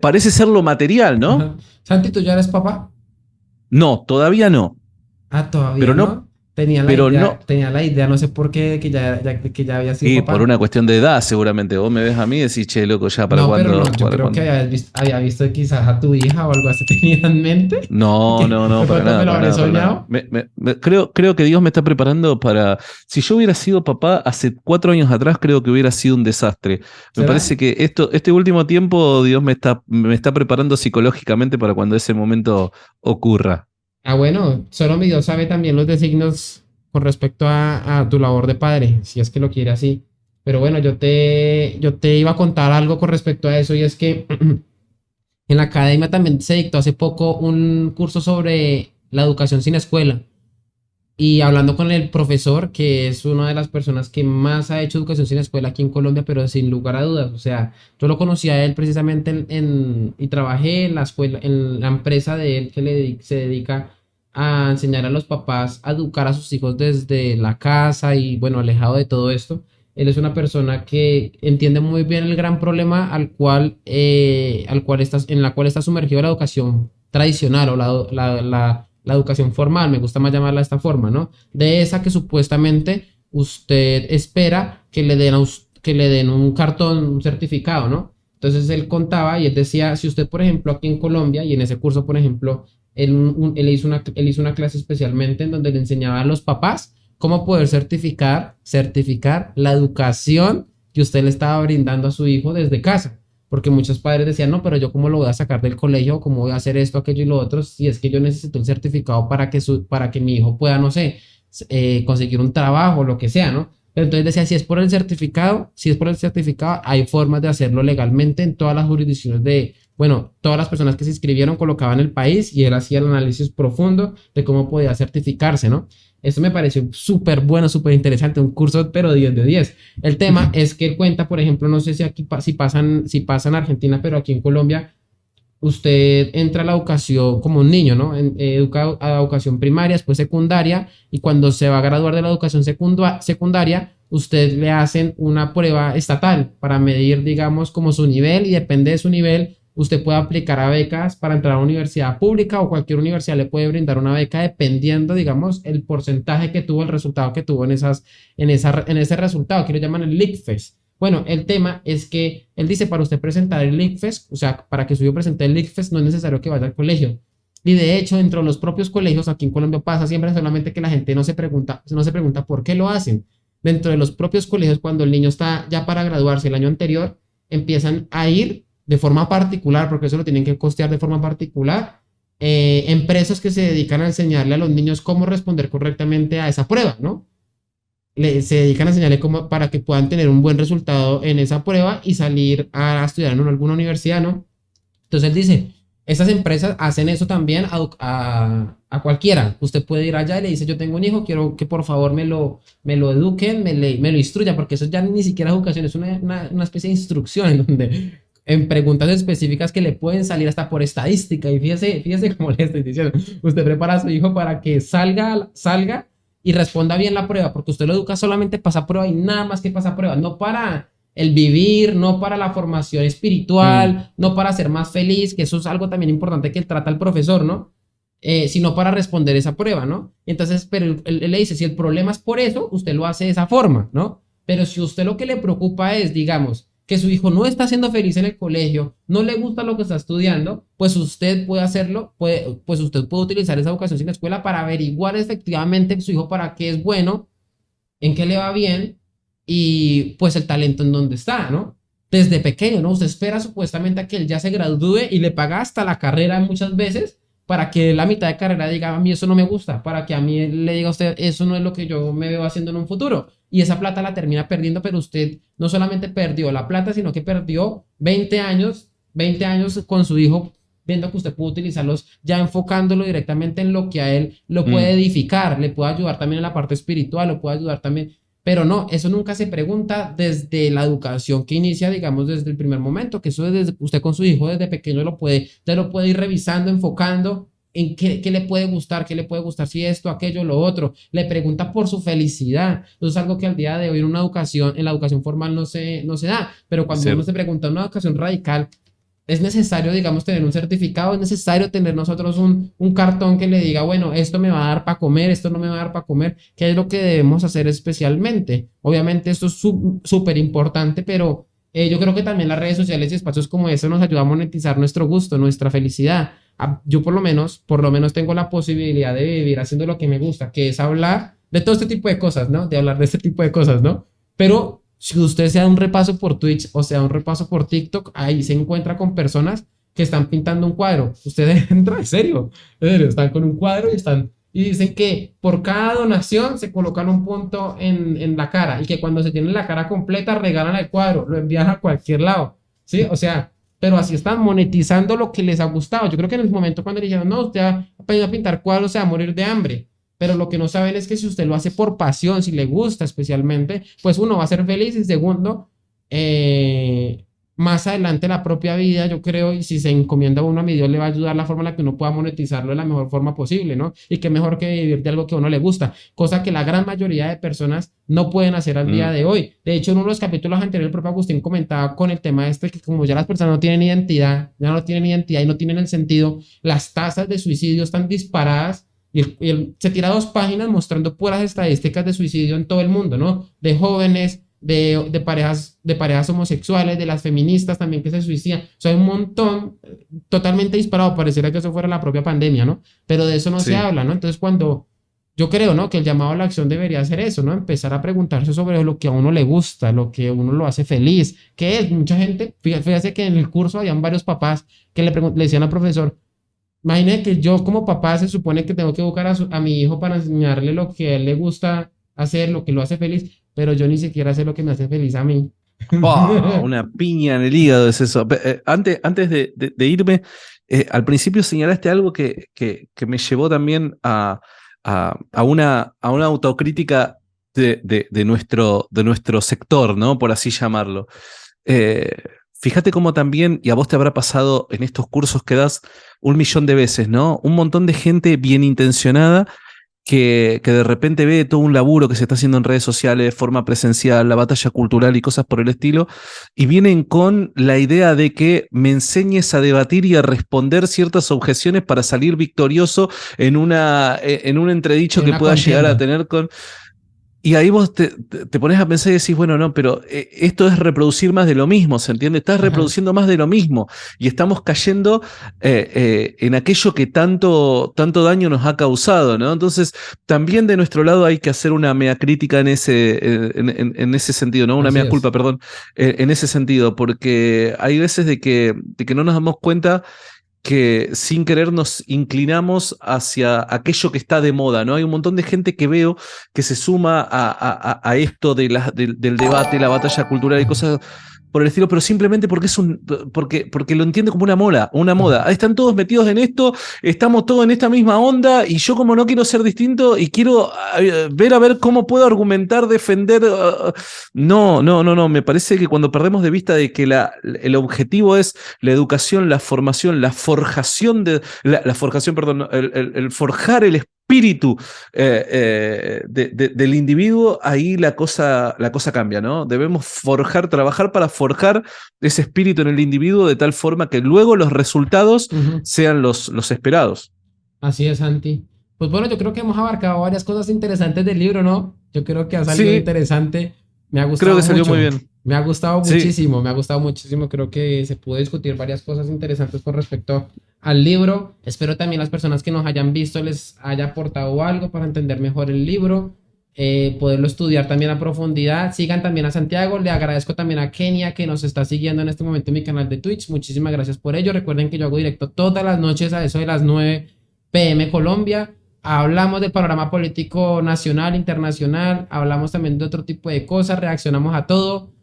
parece ser lo material, ¿no? Ajá. Santi, ¿tú ya eres papá? No, todavía no, Ah, todavía pero no, no. pero no. Tenía la idea, no sé por qué, que ya había sido Y por papá. una cuestión de edad, seguramente. Vos me ves a mí y decís, che, loco, ya, ¿para No, pero no, cuándo? yo ¿Para creo que cuándo? había visto quizás a tu hija o algo así tenía en mente. No, Que no, no, de para pronto me nada, lo para habré nada, para nada. soñado. Creo que Dios me está preparando para... Si yo hubiera sido papá hace 4 años atrás, creo que hubiera sido un desastre. Me ¿Será? parece que este último tiempo Dios me está preparando psicológicamente para cuando ese momento ocurra. Ah, bueno, solo mi Dios sabe también los designios con respecto a tu labor de padre, si es que lo quiere así. Pero bueno, yo te iba a contar algo con respecto a eso y es que en la academia también se dictó hace poco un curso sobre la educación sin escuela. Y hablando con el profesor, que es una de las personas que más ha hecho educación sin escuela aquí en Colombia, pero sin lugar a dudas, o sea, yo lo conocí a él precisamente y trabajé en la escuela, en la empresa de él que se dedica a enseñar a los papás a educar a sus hijos desde la casa y bueno, alejado de todo esto. Él es una persona que entiende muy bien el gran problema en la cual está sumergido la educación tradicional o la educación formal, me gusta más llamarla de esta forma, ¿no? De esa que supuestamente usted espera que le den un cartón, un certificado, ¿no? Entonces él contaba y él decía, si usted, por ejemplo, aquí en Colombia, y en ese curso, por ejemplo, él hizo una clase especialmente en donde le enseñaba a los papás cómo poder certificar la educación que usted le estaba brindando a su hijo desde casa. Porque muchos padres decían, no, pero yo cómo lo voy a sacar del colegio, cómo voy a hacer esto, aquello y lo otro, si es que yo necesito el certificado para que mi hijo pueda, no sé, conseguir un trabajo, lo que sea, ¿no? Pero entonces decía, si es por el certificado, hay formas de hacerlo legalmente en todas las jurisdicciones bueno, todas las personas que se inscribieron colocaban el país y él hacía el análisis profundo de cómo podía certificarse, ¿no? Eso me pareció súper bueno, súper interesante, un curso, pero 10 de 10. El tema es que él cuenta, por ejemplo, no sé si aquí si pasa en Argentina, pero aquí en Colombia, usted entra a la educación como un niño, ¿no? Educa a la educación primaria, después secundaria, y cuando se va a graduar de la educación secundaria, usted le hacen una prueba estatal para medir, digamos, como su nivel, y depende de su nivel, usted puede aplicar a becas para entrar a una universidad pública o cualquier universidad le puede brindar una beca dependiendo, digamos, el porcentaje que tuvo, el resultado que tuvo en ese resultado, que lo llaman el ICFES. Bueno, el tema es que él dice para usted presentar el ICFES, o sea, para que su hijo presente el ICFES no es necesario que vaya al colegio. Y de hecho, dentro de los propios colegios, aquí en Colombia pasa siempre solamente que la gente no se pregunta por qué lo hacen. Dentro de los propios colegios, cuando el niño está ya para graduarse el año anterior, empiezan a ir de forma particular, porque eso lo tienen que costear de forma particular, empresas que se dedican a enseñarle a los niños cómo responder correctamente a esa prueba, ¿no? Se dedican a enseñarle cómo para que puedan tener un buen resultado en esa prueba y salir a estudiar en alguna universidad, ¿no? Entonces él dice, estas empresas hacen eso también a cualquiera. Usted puede ir allá y le dice, yo tengo un hijo, quiero que por favor me lo eduquen, me lo instruyan, porque eso ya ni siquiera es educación, es una especie de instrucción en donde en preguntas específicas que le pueden salir hasta por estadística. Y fíjese cómo le estoy diciendo, usted prepara a su hijo para que salga y responda bien la prueba, porque usted lo educa solamente pasa prueba y nada más que pasa prueba, no para el vivir, no para la formación Mm, espiritual, no para ser más feliz, que eso es algo también importante que trata el profesor, ¿no? Sino para responder esa prueba, ¿no? Entonces, pero él le dice, si el problema es por eso, usted lo hace de esa forma, ¿no? Pero si usted lo que le preocupa es, digamos, que su hijo no está siendo feliz en el colegio, no le gusta lo que está estudiando, pues usted puede hacerlo, pues usted puede utilizar esa educación sin escuela para averiguar efectivamente su hijo para qué es bueno, en qué le va bien y pues el talento en dónde está, ¿no? Desde pequeño, ¿no? Usted espera supuestamente a que él ya se gradúe y le paga hasta la carrera muchas veces para que la mitad de carrera diga, a mí eso no me gusta, para que a mí le diga a usted, eso no es lo que yo me veo haciendo en un futuro. Y esa plata la termina perdiendo, pero usted no solamente perdió la plata, sino que perdió 20 años con su hijo, viendo que usted puede utilizarlos ya enfocándolo directamente en lo que a él lo puede mm. edificar, le puede ayudar también en la parte espiritual, lo puede ayudar también, pero no, eso nunca se pregunta desde la educación que inicia, digamos, desde el primer momento, que eso desde usted con su hijo desde pequeño ya lo puede ir revisando, enfocando, en qué le puede gustar, qué le puede gustar, si esto, aquello, lo otro. Le pregunta por su felicidad. Eso es algo que al día de hoy en la educación formal no se da. Pero Es cuando uno se cierto. pregunta en una educación radical, es necesario, digamos, tener un certificado, es necesario tener nosotros un cartón que le diga, bueno, esto me va a dar para comer, esto no me va a dar para comer, qué es lo que debemos hacer especialmente. Obviamente esto es súper importante, pero yo creo que también las redes sociales y espacios como eso nos ayudan a monetizar nuestro gusto, nuestra felicidad. Yo por lo menos tengo la posibilidad de vivir haciendo lo que me gusta, que es hablar de todo este tipo de cosas, ¿no? De hablar de este tipo de cosas, ¿no? Pero si usted se da un repaso por Twitch o sea un repaso por TikTok, ahí se encuentra con personas que están pintando un cuadro. Usted entra, en serio, están con un cuadro y dicen que por cada donación se colocan un punto en la cara y que cuando se tiene la cara completa regalan el cuadro, lo envían a cualquier lado, ¿sí? O sea, pero así están monetizando lo que les ha gustado. Yo creo que en el momento cuando le dijeron, no, usted va a pintar cuadros, se va a morir de hambre. Pero lo que no saben es que si usted lo hace por pasión, si le gusta especialmente, pues uno va a ser feliz y segundo, eh, más adelante la propia vida, yo creo, y si se encomienda uno a mi Dios, le va a ayudar la forma en la que uno pueda monetizarlo de la mejor forma posible, ¿no? Y qué mejor que vivir de algo que a uno le gusta, cosa que la gran mayoría de personas no pueden hacer al día Mm, de hoy. De hecho, en uno de los capítulos anteriores, el propio Agustín comentaba con el tema este, que como ya las personas no tienen identidad, ya no tienen identidad y no tienen el sentido, las tasas de suicidio están disparadas y él se tira 2 páginas mostrando puras estadísticas de suicidio en todo el mundo, ¿no? De jóvenes, de parejas homosexuales, de las feministas también que se suicidan. O sea, hay un montón totalmente disparado. Pareciera que eso fuera la propia pandemia, ¿no? Pero de eso no se sí. habla, ¿no? Entonces, cuando yo creo, ¿no? Que el llamado a la acción debería ser eso, ¿no? Empezar a preguntarse sobre lo que a uno le gusta, lo que a uno lo hace feliz. ¿Qué es? Mucha gente, fíjate que en el curso habían varios papás que le decían al profesor, imagine que yo como papá se supone que tengo que educar a mi hijo para enseñarle lo que a él le gusta hacer, lo que lo hace feliz, pero yo ni siquiera sé lo que me hace feliz a mí. ¡Pah! Una piña en el hígado es eso. Antes de irme, al principio señalaste algo que me llevó también a una autocrítica de nuestro sector, ¿no? Por así llamarlo. Eh, Fíjate cómo también, y a vos te habrá pasado en estos cursos que das 1 millón de veces, ¿no? Un montón de gente bien intencionada que de repente ve todo un laburo que se está haciendo en redes sociales de forma presencial, la batalla cultural y cosas por el estilo, y vienen con la idea de que me enseñes a debatir y a responder ciertas objeciones para salir victorioso en un entredicho En que una pueda llegar a contienda. tener con... Y ahí vos te pones a pensar y decís, bueno, no, pero esto es reproducir más de lo mismo, ¿se entiende? Estás Ajá. reproduciendo más de lo mismo y estamos cayendo en aquello que tanto daño nos ha causado, ¿no? Entonces, también de nuestro lado hay que hacer una mea crítica en ese sentido, ¿no? Una Así mea es. culpa, perdón, en ese sentido, porque hay veces de que no nos damos cuenta que sin querer nos inclinamos hacia aquello que está de moda, ¿no? Hay un montón de gente que veo que se suma a esto del debate, la batalla cultural y Ajá. cosas por el estilo, pero simplemente porque lo entiende como una Ajá. moda. Ahí están todos metidos en esto, estamos todos en esta misma onda y yo como no quiero ser distinto y quiero ver a ver cómo puedo argumentar, defender. No, no, no, no. Me parece que cuando perdemos de vista de que el objetivo es la educación, la formación, la forjación la forjación, perdón, no, el forjar el espíritu del individuo, ahí la cosa cambia, ¿no? Debemos trabajar para forjar ese espíritu en el individuo de tal forma que luego los resultados Ujú. sean los esperados. Así es, Santi. Pues bueno, yo creo que hemos abarcado varias cosas interesantes del libro, ¿no? Yo creo que ha salido Sí, interesante. Me ha creo gustado que salió muy mucho. bien. Me ha gustado Sí, muchísimo, me ha gustado muchísimo. Creo que se pudo discutir varias cosas interesantes con respecto al libro. Espero también las personas que nos hayan visto les haya aportado algo para entender mejor el libro, poderlo estudiar también a profundidad. Sigan también a Santiago. Le agradezco también a Kenia que nos está siguiendo en este momento en mi canal de Twitch. Muchísimas gracias por ello. Recuerden que yo hago directo todas las noches a eso de las 9 p.m. Colombia. Hablamos del panorama político nacional, internacional, hablamos también de otro tipo de cosas, reaccionamos a todo.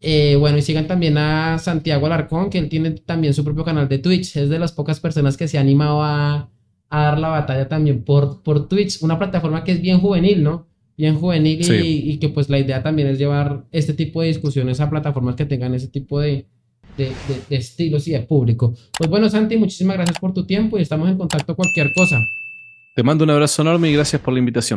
Bueno, y sigan también a Santiago Alarcón, que él tiene también su propio canal de Twitch. Es de las pocas personas que se ha animado a dar la batalla también por Twitch, una plataforma que es bien juvenil, ¿no? Bien juvenil sí. y que pues la idea también es llevar este tipo de discusiones a plataformas que tengan ese tipo de estilos y de público. Pues bueno, Santi, muchísimas gracias por tu tiempo y estamos en contacto cualquier cosa. Te mando un abrazo enorme y gracias por la invitación.